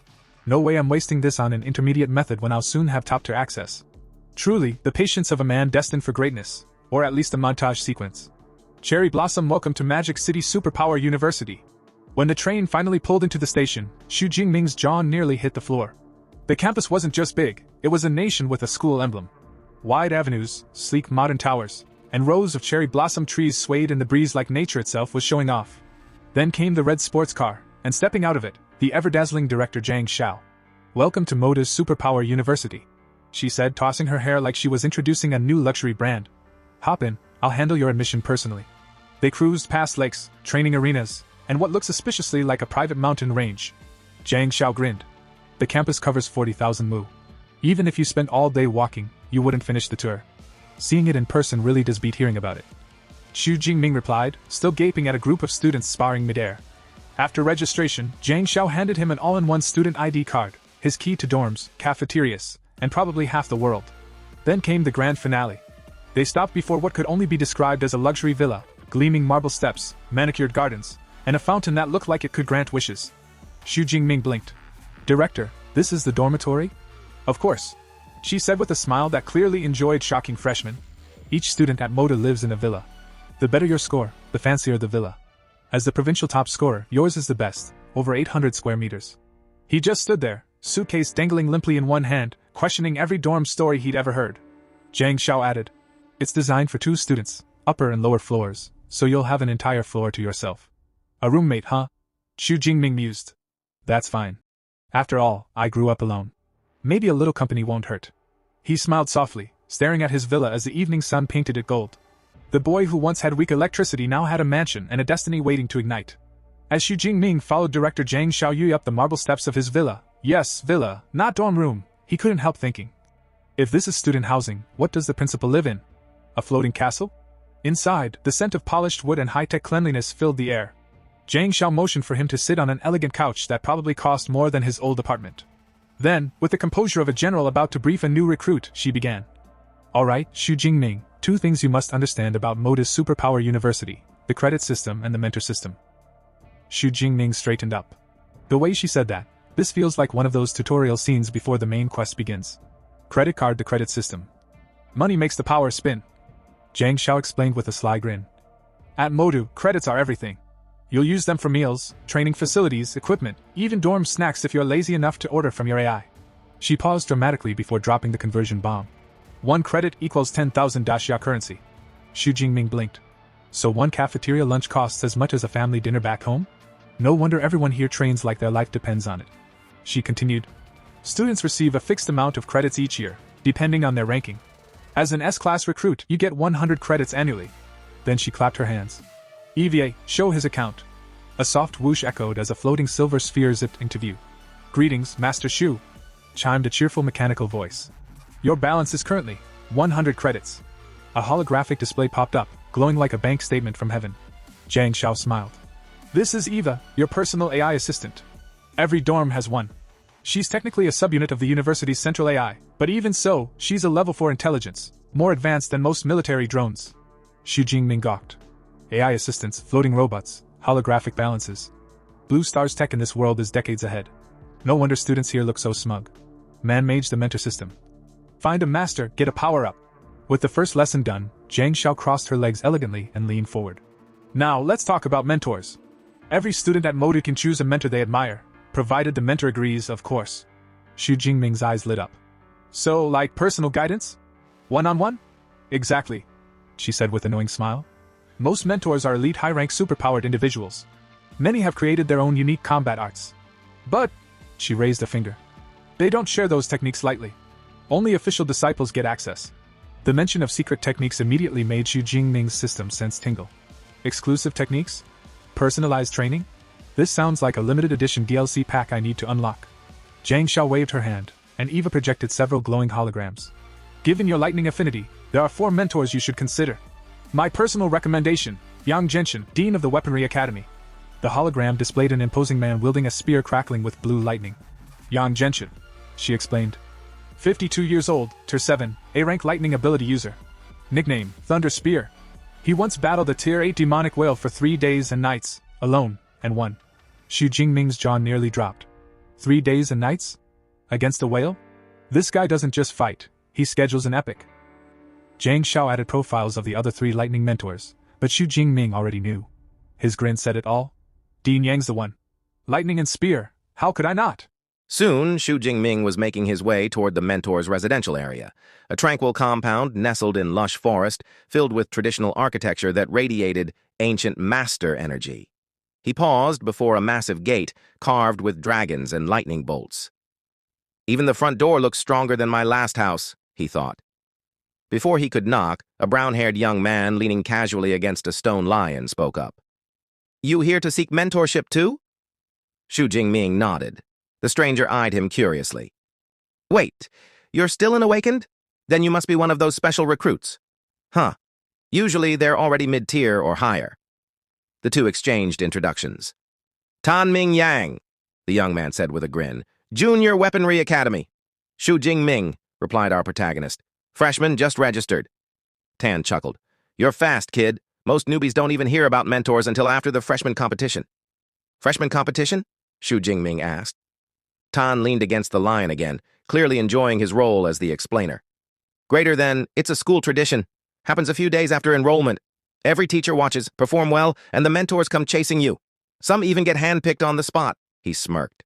No way I'm wasting this on an intermediate method when I'll soon have top tier access. Truly, the patience of a man destined for greatness, or at least a montage sequence." Cherry Blossom, welcome to Magic City Superpower University. When the train finally pulled into the station, Xu Jingming's jaw nearly hit the floor. The campus wasn't just big, it was a nation with a school emblem. Wide avenues, sleek modern towers, and rows of cherry blossom trees swayed in the breeze like nature itself was showing off. Then came the red sports car, and stepping out of it, the ever-dazzling director Zhang Xiao. "Welcome to Moda's Superpower University," she said, tossing her hair like she was introducing a new luxury brand. "Hop in, I'll handle your admission personally." They cruised past lakes, training arenas, and what looked suspiciously like a private mountain range. Zhang Xiao grinned. "The campus covers 40,000 mu. Even if you spent all day walking, you wouldn't finish the tour. Seeing it in person really does beat hearing about it." Xu Jingming replied, still gaping at a group of students sparring midair. After registration, Zhang Xiao handed him an all-in-one student ID card, his key to dorms, cafeterias, and probably half the world. Then came the grand finale. They stopped before what could only be described as a luxury villa, gleaming marble steps, manicured gardens, and a fountain that looked like it could grant wishes. Xu Jingming blinked. "Director, this is the dormitory?" "Of course," she said with a smile that clearly enjoyed shocking freshmen. "Each student at Moda lives in a villa. The better your score, the fancier the villa. As the provincial top scorer, yours is the best, over 800 square meters." He just stood there, suitcase dangling limply in one hand, questioning every dorm story he'd ever heard. Zhang Xiao added, "It's designed for 2 students, upper and lower floors, so you'll have an entire floor to yourself." "A roommate, huh?" Xu Jingming mused. "That's fine. After all, I grew up alone. Maybe a little company won't hurt." He smiled softly, staring at his villa as the evening sun painted it gold. The boy who once had weak electricity now had a mansion and a destiny waiting to ignite. As Xu Jingming followed director Zhang Xiaoyu up the marble steps of his villa, yes, villa, not dorm room, he couldn't help thinking. If this is student housing, what does the principal live in? A floating castle? Inside, the scent of polished wood and high-tech cleanliness filled the air. Zhang Xiao motioned for him to sit on an elegant couch that probably cost more than his old apartment. Then, with the composure of a general about to brief a new recruit, she began. "Alright, Xu Jingming, 2 things you must understand about Moda's Superpower University, the credit system and the mentor system." Xu Jingming straightened up. The way she said that, this feels like one of those tutorial scenes before the main quest begins. Credit card, the credit system. Money makes the power spin. Zhang Xiao explained with a sly grin. At Modu, credits are everything. You'll use them for meals, training facilities, equipment, even dorm snacks if you're lazy enough to order from your AI. She paused dramatically before dropping the conversion bomb. 1 credit equals 10,000 Daxia currency. Xu Jingming blinked. So 1 cafeteria lunch costs as much as a family dinner back home? No wonder everyone here trains like their life depends on it. She continued. Students receive a fixed amount of credits each year, depending on their ranking. As an S-class recruit, you get 100 credits annually. Then she clapped her hands. EVA, show his account. A soft whoosh echoed as a floating silver sphere zipped into view. Greetings, Master Xu, chimed a cheerful mechanical voice. Your balance is currently 100 credits. A holographic display popped up, glowing like a bank statement from heaven. Jiang Xiao smiled. This is Eva, your personal AI assistant. Every dorm has one. She's technically a subunit of the university's central AI, but even so, she's a level 4 intelligence, more advanced than most military drones. Xu Jingming gawked. AI assistants, floating robots, holographic balances. Blue Star's tech in this world is decades ahead. No wonder students here look so smug. Man-mage the mentor system. Find a master, get a power-up. With the first lesson done, Jiang Xiao crossed her legs elegantly and leaned forward. Now, let's talk about mentors. Every student at Modu can choose a mentor they admire, provided the mentor agrees, of course. Xu Jingming's eyes lit up. So, like personal guidance? One-on-one? Exactly, she said with a knowing smile. Most mentors are elite high-rank superpowered individuals. Many have created their own unique combat arts. But, she raised a finger, they don't share those techniques lightly. Only official disciples get access. The mention of secret techniques immediately made Xu Jingming's system sense tingle. Exclusive techniques? Personalized training? This sounds like a limited edition DLC pack I need to unlock. Jiang Xiao waved her hand, and Eva projected several glowing holograms. Given your lightning affinity, there are 4 mentors you should consider. My personal recommendation, Yang Genshin, Dean of the Weaponry Academy. The hologram displayed an imposing man wielding a spear crackling with blue lightning. Yang Genshin, she explained. 52 years old, Tier 7, A-rank lightning ability user. Nickname, Thunder Spear. He once battled a Tier 8 demonic whale for 3 days and nights, alone, and won. Xu Jingming's jaw nearly dropped. 3 days and nights? Against a whale? This guy doesn't just fight, he schedules an epic. Jiang Xiao added profiles of the other 3 lightning mentors, but Xu Jingming already knew. His grin said it all. Dean Yang's the one. Lightning and spear, how could I not? Soon, Xu Jingming was making his way toward the mentor's residential area, a tranquil compound nestled in lush forest filled with traditional architecture that radiated ancient master energy. He paused before a massive gate carved with dragons and lightning bolts. Even the front door looks stronger than my last house, he thought. Before he could knock, a brown-haired young man leaning casually against a stone lion spoke up. You here to seek mentorship too? Xu Jingming nodded. The stranger eyed him curiously. Wait, you're still an awakened? Then you must be one of those special recruits. Huh. Usually they're already mid-tier or higher. The two exchanged introductions. Tan Ming Yang, the young man said with a grin. Junior Weaponry Academy. Xu Jingming, replied our protagonist. Freshman just registered. Tan chuckled. You're fast, kid. Most newbies don't even hear about mentors until after the freshman competition. Freshman competition? Xu Jingming asked. Tan leaned against the lion again, clearly enjoying his role as the explainer. Greater than, it's a school tradition. Happens a few days after enrollment. Every teacher watches, perform well, and the mentors come chasing you. Some even get handpicked on the spot, he smirked.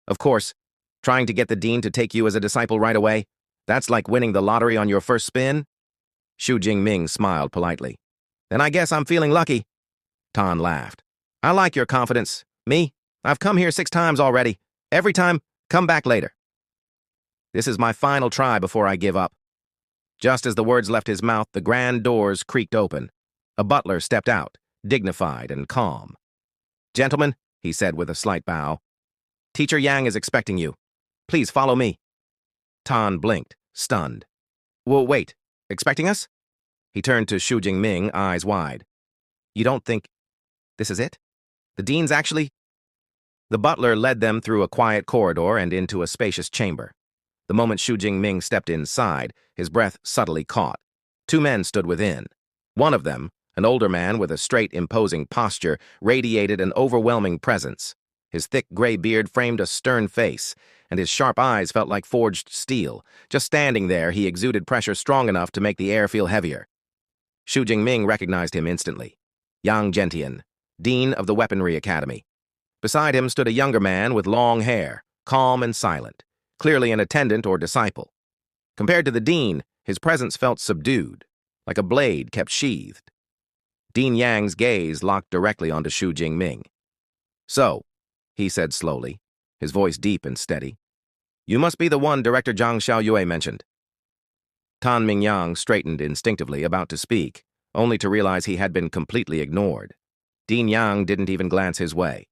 Of course, trying to get the dean to take you as a disciple right away, that's like winning the lottery on your first spin? Xu Jingming smiled politely. Then I guess I'm feeling lucky. Tan laughed. I like your confidence. Me? I've come here 6 times already. Every time, come back later. This is my final try before I give up. Just as the words left his mouth, the grand doors creaked open. A butler stepped out, dignified and calm. Gentlemen, he said with a slight bow, Teacher Yang is expecting you. Please follow me. Tan blinked, stunned. Well, wait, expecting us? He turned to Xu Jingming, eyes wide. You don't think this is it? The dean's actually... The butler led them through a quiet corridor and into a spacious chamber. The moment Xu Jingming stepped inside, his breath subtly caught. 2 men stood within. One of them, an older man with a straight, imposing posture, radiated an overwhelming presence. His thick gray beard framed a stern face, and his sharp eyes felt like forged steel. Just standing there, he exuded pressure strong enough to make the air feel heavier. Xu Jingming recognized him instantly. Yang Gentian, Dean of the Weaponry Academy. Beside him stood a younger man with long hair, calm and silent, clearly an attendant or disciple. Compared to the dean, his presence felt subdued, like a blade kept sheathed. Dean Yang's gaze locked directly onto Xu Jingming. So, he said slowly, his voice deep and steady, you must be the one Director Zhang Xiaoyue mentioned. Tan Mingyang straightened instinctively, about to speak, only to realize he had been completely ignored. Dean Yang didn't even glance his way.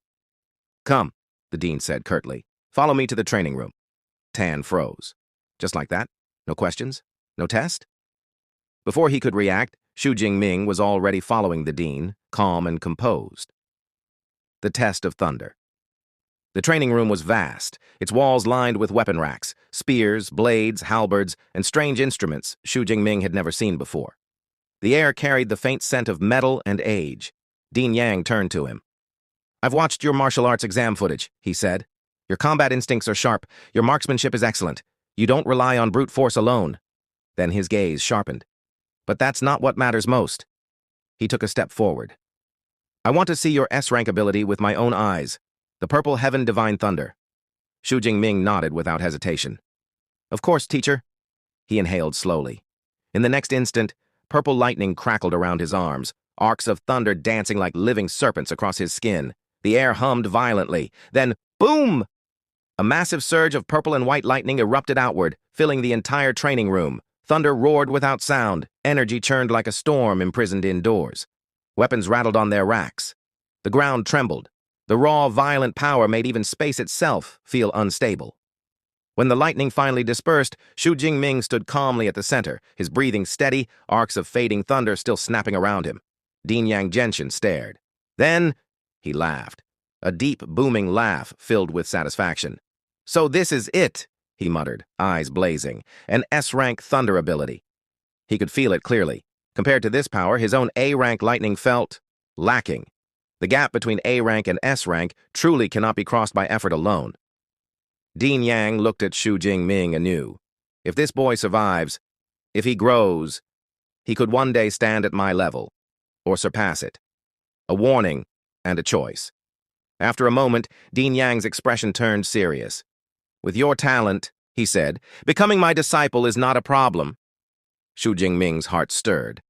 Come, the dean said curtly. Follow me to the training room. Tan froze. Just like that? No questions? No test? Before he could react, Xu Jingming was already following the dean, calm and composed. The test of thunder. The training room was vast, its walls lined with weapon racks, spears, blades, halberds, and strange instruments Xu Jingming had never seen before. The air carried the faint scent of metal and age. Dean Yang turned to him. "I've watched your martial arts exam footage," he said. "Your combat instincts are sharp, your marksmanship is excellent. You don't rely on brute force alone." Then his gaze sharpened. "But that's not what matters most." He took a step forward. "I want to see your S-rank ability with my own eyes. The Purple Heaven Divine Thunder." Xu Jingming nodded without hesitation. "Of course, teacher." He inhaled slowly. In the next instant, purple lightning crackled around his arms, arcs of thunder dancing like living serpents across his skin. The air hummed violently. Then, boom! A massive surge of purple and white lightning erupted outward, filling the entire training room. Thunder roared without sound. Energy churned like a storm imprisoned indoors. Weapons rattled on their racks. The ground trembled. The raw, violent power made even space itself feel unstable. When the lightning finally dispersed, Xu Jingming stood calmly at the center, his breathing steady, arcs of fading thunder still snapping around him. Dean Yang Genshin stared. Then, he laughed. A deep, booming laugh filled with satisfaction. "So this is it," he muttered, eyes blazing. "An S-rank thunder ability." He could feel it clearly. Compared to this power, his own A-rank lightning felt lacking. The gap between A-rank and S-rank truly cannot be crossed by effort alone. Dean Yang looked at Xu Jingming anew. If this boy survives, if he grows, he could one day stand at my level, or surpass it. A warning and a choice. After a moment, Dean Yang's expression turned serious. "With your talent," he said, "becoming my disciple is not a problem." Xu Jingming's heart stirred.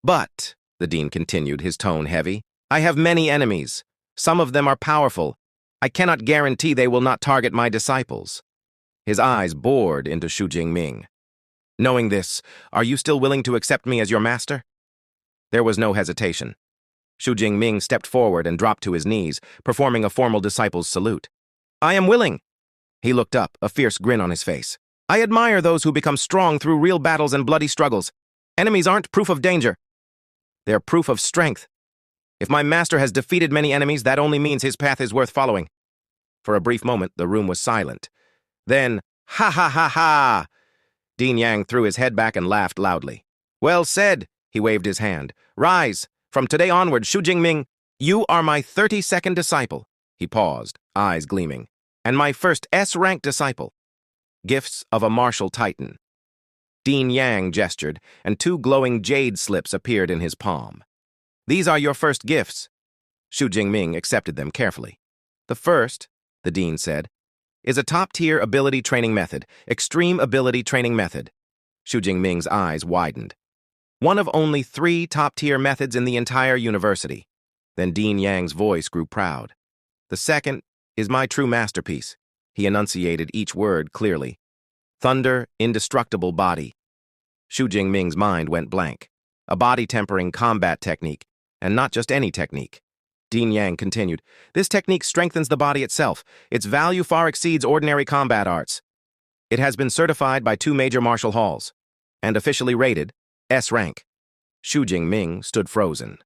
"But," the dean continued, his tone heavy, "I have many enemies. Some of them are powerful. I cannot guarantee they will not target my disciples." His eyes bored into Xu Jingming. "Knowing this, are you still willing to accept me as your master?" There was no hesitation. Xu Jingming stepped forward and dropped to his knees, performing a formal disciple's salute. "I am willing." He looked up, a fierce grin on his face. "I admire those who become strong through real battles and bloody struggles. Enemies aren't proof of danger. They're proof of strength. If my master has defeated many enemies, that only means his path is worth following." For a brief moment, the room was silent. Then, "Ha ha ha ha!" Dean Yang threw his head back and laughed loudly. "Well said," he waved his hand. "Rise. From today onward, Xu Jingming, you are my 32nd disciple." He paused, eyes gleaming. "And my first S-rank disciple. Gifts of a martial titan." Dean Yang gestured, and 2 glowing jade slips appeared in his palm. "These are your first gifts." Xu Jingming accepted them carefully. "The first," the dean said, "is a top-tier ability training method, extreme ability training method." Xu Jingming's eyes widened. "One of only 3 top-tier methods in the entire university." Then Dean Yang's voice grew proud. "The second is my true masterpiece." He enunciated each word clearly. "Thunder, indestructible body." Xu Jingming's mind went blank. A body-tempering combat technique, and not just any technique. Dean Yang continued, "This technique strengthens the body itself. Its value far exceeds ordinary combat arts. It has been certified by 2 major martial halls, and officially rated S-rank." Xu Jingming stood frozen.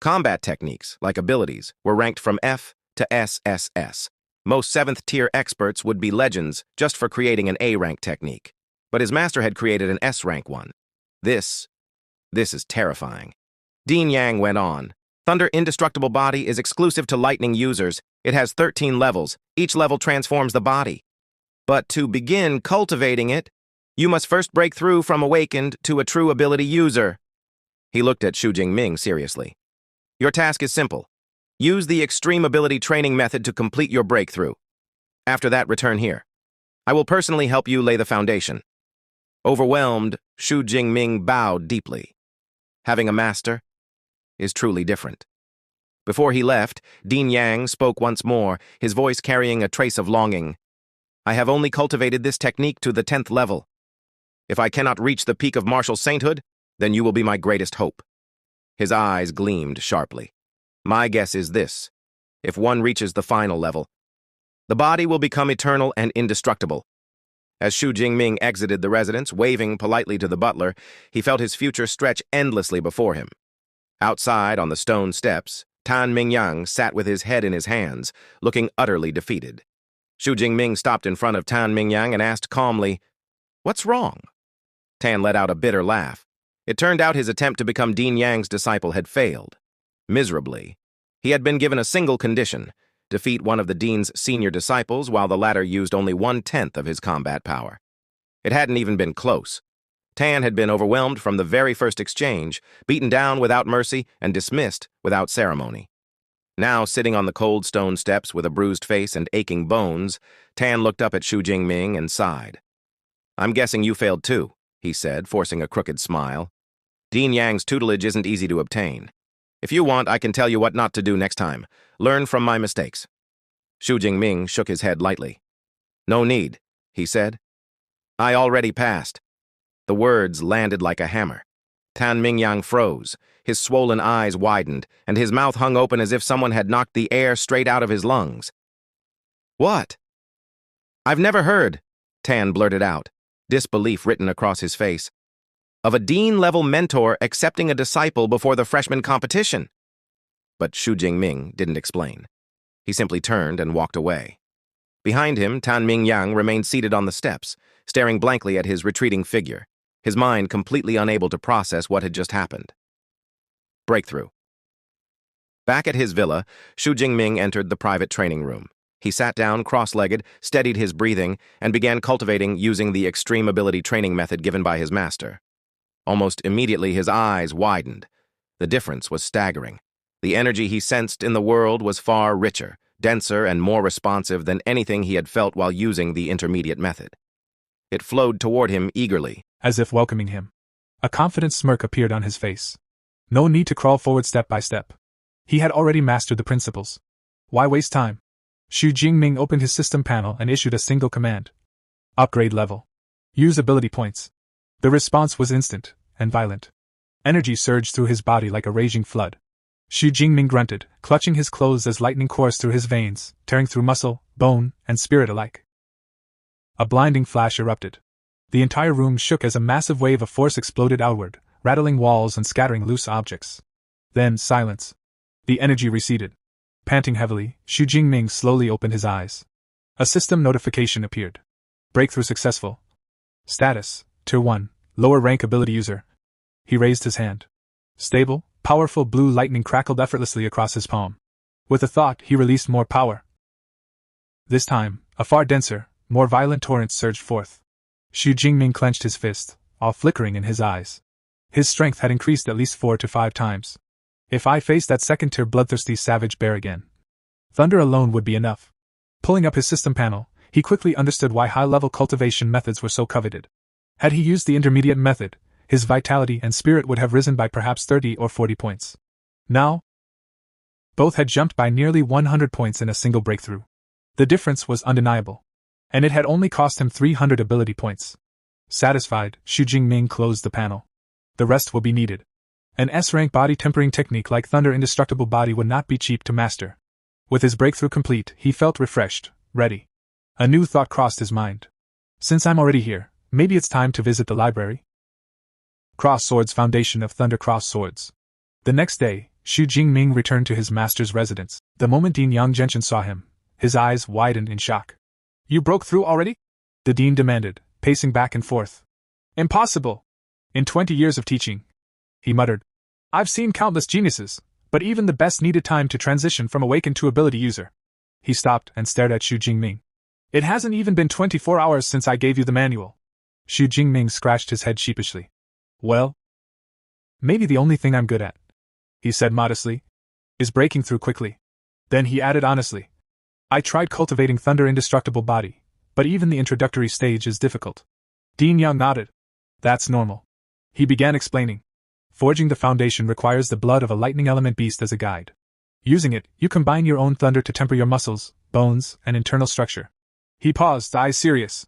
Combat techniques, like abilities, were ranked from F to SSS. Most 7th-tier experts would be legends just for creating an A-rank technique. But his master had created an S-rank one. This is terrifying. Dean Yang went on. "Thunder Indestructible Body is exclusive to Lightning users. It has 13 levels. Each level transforms the body. But to begin cultivating it, you must first break through from awakened to a true ability user." He looked at Xu Jingming seriously. "Your task is simple. Use the extreme ability training method to complete your breakthrough. After that, return here. I will personally help you lay the foundation." Overwhelmed, Xu Jingming bowed deeply. Having a master is truly different. Before he left, Dean Yang spoke once more, his voice carrying a trace of longing. "I have only cultivated this technique to the 10th level. If I cannot reach the peak of martial sainthood, then you will be my greatest hope." His eyes gleamed sharply. "My guess is this. If one reaches the final level, the body will become eternal and indestructible. As Xu Jingming exited the residence, waving politely to the butler, he felt his future stretch endlessly before him. Outside, on the stone steps, Tan Mingyang sat with his head in his hands, looking utterly defeated. Xu Jingming stopped in front of Tan Mingyang and asked calmly, "What's wrong?" Tan let out a bitter laugh. It turned out his attempt to become Dean Yang's disciple had failed. Miserably. He had been given a single condition: defeat one of the Dean's senior disciples while the latter used only 1/10 of his combat power. It hadn't even been close. Tan had been overwhelmed from the very first exchange, beaten down without mercy and dismissed without ceremony. Now, sitting on the cold stone steps with a bruised face and aching bones, Tan looked up at Xu Jingming and sighed. "I'm guessing you failed too," he said, forcing a crooked smile. "Dean Yang's tutelage isn't easy to obtain. If you want, I can tell you what not to do next time. Learn from my mistakes." Xu Jingming shook his head lightly. "No need," he said. "I already passed." The words landed like a hammer. Tan Mingyang froze. His swollen eyes widened, and his mouth hung open as if someone had knocked the air straight out of his lungs. "What?" "I've never heard," Tan blurted out, disbelief written across his face, "of a dean-level mentor accepting a disciple before the freshman competition." But Xu Jingming didn't explain. He simply turned and walked away. Behind him, Tan Mingyang remained seated on the steps, staring blankly at his retreating figure, his mind completely unable to process what had just happened. Breakthrough. Back at his villa, Xu Jingming entered the private training room. He sat down cross-legged, steadied his breathing, and began cultivating using the extreme ability training method given by his master. Almost immediately, his eyes widened. The difference was staggering. The energy he sensed in the world was far richer, denser, and more responsive than anything he had felt while using the intermediate method. It flowed toward him eagerly, as if welcoming him. A confident smirk appeared on his face. No need to crawl forward step by step. He had already mastered the principles. Why waste time? Xu Jingming opened his system panel and issued a single command. Upgrade level. Use ability points. The response was instant and violent. Energy surged through his body like a raging flood. Xu Jingming grunted, clutching his clothes as lightning coursed through his veins, tearing through muscle, bone, and spirit alike. A blinding flash erupted. The entire room shook as a massive wave of force exploded outward, rattling walls and scattering loose objects. Then silence. The energy receded. Panting heavily, Xu Jingming slowly opened his eyes. A system notification appeared. Breakthrough successful. Status: Tier 1, lower rank ability user. He raised his hand. Stable, powerful blue lightning crackled effortlessly across his palm. With a thought, he released more power. This time, a far denser, more violent torrent surged forth. Xu Jingming clenched his fist, all flickering in his eyes. His strength had increased at least 4 to 5 times. If I faced that second-tier bloodthirsty savage bear again, thunder alone would be enough. Pulling up his system panel, he quickly understood why high-level cultivation methods were so coveted. Had he used the intermediate method, his vitality and spirit would have risen by perhaps 30 or 40 points. Now, both had jumped by nearly 100 points in a single breakthrough. The difference was undeniable. And it had only cost him 300 ability points. Satisfied, Xu Jingming closed the panel. The rest will be needed. An S-rank body tempering technique like Thunder Indestructible Body would not be cheap to master. With his breakthrough complete, he felt refreshed, ready. A new thought crossed his mind. Since I'm already here, maybe it's time to visit the library? Cross Swords Foundation of Thunder Cross Swords. The next day, Xu Jingming returned to his master's residence. The moment Dean Yang Genshin saw him, his eyes widened in shock. "You broke through already?" the dean demanded, pacing back and forth. "Impossible! In 20 years of teaching," he muttered, "I've seen countless geniuses, but even the best needed time to transition from awakened to ability user." He stopped and stared at Xu Jingming. "It hasn't even been 24 hours since I gave you the manual." Xu Jingming scratched his head sheepishly. "Well, maybe the only thing I'm good at," he said modestly, "is breaking through quickly." Then he added honestly, "I tried cultivating Thunder Indestructible Body, but even the introductory stage is difficult." Dean Yang nodded. "That's normal." He began explaining. "Forging the foundation requires the blood of a lightning element beast as a guide. Using it, you combine your own thunder to temper your muscles, bones, and internal structure." He paused, eyes serious.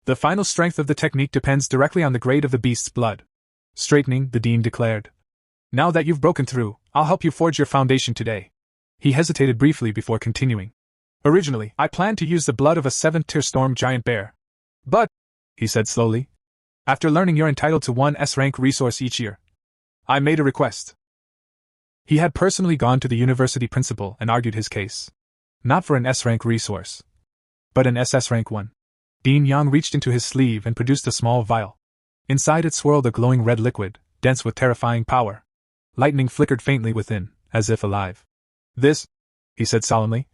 "The final strength of the technique depends directly on the grade of the beast's blood." Straightening, the dean declared, "Now that you've broken through, I'll help you forge your foundation today." He hesitated briefly before continuing. "Originally, I planned to use the blood of a 7th-tier storm giant bear. But, he said slowly, after learning you're entitled to one S-rank resource each year, I made a request. He had personally gone to the university principal and argued his case. Not for an S-rank resource, but an SS-rank one. Dean Yang reached into his sleeve and produced a small vial. Inside it swirled a glowing red liquid, dense with terrifying power. Lightning flickered faintly within, as if alive. This, he said solemnly,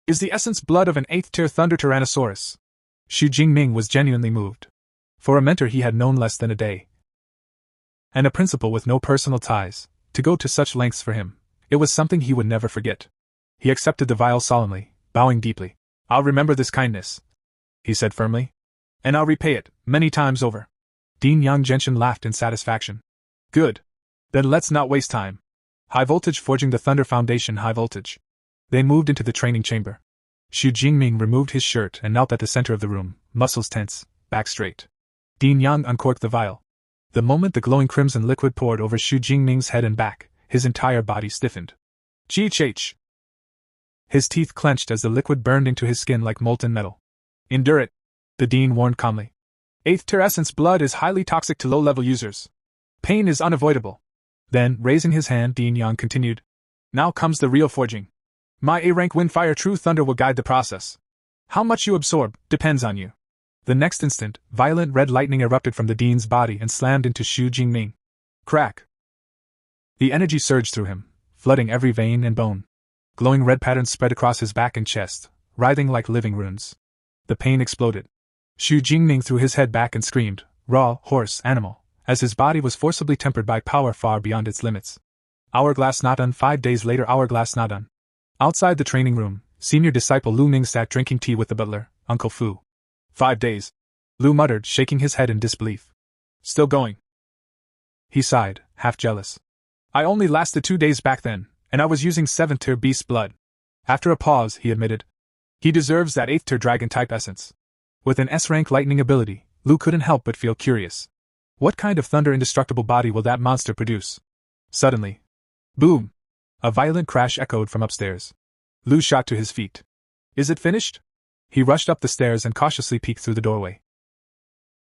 is the essence blood of an 8th-tier Thunder Tyrannosaurus. Xu Jingming was genuinely moved. For a mentor he had known less than a day, and a principal with no personal ties, to go to such lengths for him, it was something he would never forget. He accepted the vial solemnly, bowing deeply. I'll remember this kindness, he said firmly, and I'll repay it, many times over. Dean Yang Genshin laughed in satisfaction. Good. Then let's not waste time. High voltage forging the Thunder Foundation high voltage. They moved into the training chamber. Xu Jingming removed his shirt and knelt at the center of the room, muscles tense, back straight. Dean Yang uncorked the vial. The moment the glowing crimson liquid poured over Xu Jingming's head and back, his entire body stiffened. GHH! His teeth clenched as the liquid burned into his skin like molten metal. Endure it, the dean warned calmly. 8th-tier essence blood is highly toxic to low-level users. Pain is unavoidable. Then, raising his hand, Dean Yang continued. Now comes the real forging. My A-rank Windfire True Thunder will guide the process. How much you absorb depends on you. The next instant, violent red lightning erupted from the dean's body and slammed into Xu Jingming. Crack! The energy surged through him, flooding every vein and bone. Glowing red patterns spread across his back and chest, writhing like living runes. The pain exploded. Xu Jingming threw his head back and screamed, raw, hoarse, animal, as his body was forcibly tempered by power far beyond its limits. Hourglass not done. 5 days later, hourglass not done. Outside the training room, senior disciple Lu Ning sat drinking tea with the butler, Uncle Fu. 5 days. Lu muttered, shaking his head in disbelief. Still going. He sighed, half jealous. I only lasted 2 days back then, and I was using 7th-tier beast blood. After a pause, he admitted. He deserves that 8th-tier dragon-type essence. With an S-rank lightning ability, Lu couldn't help but feel curious. What kind of thunder-indestructible body will that monster produce? Suddenly. Boom! A violent crash echoed from upstairs. Lu shot to his feet. Is it finished? He rushed up the stairs and cautiously peeked through the doorway.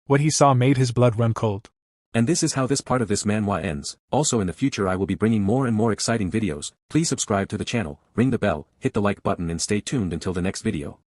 What he saw made his blood run cold. And this is how this part of this manhwa ends. Also in the future I will be bringing more and more exciting videos. Please subscribe to the channel, ring the bell, hit the like button and stay tuned until the next video.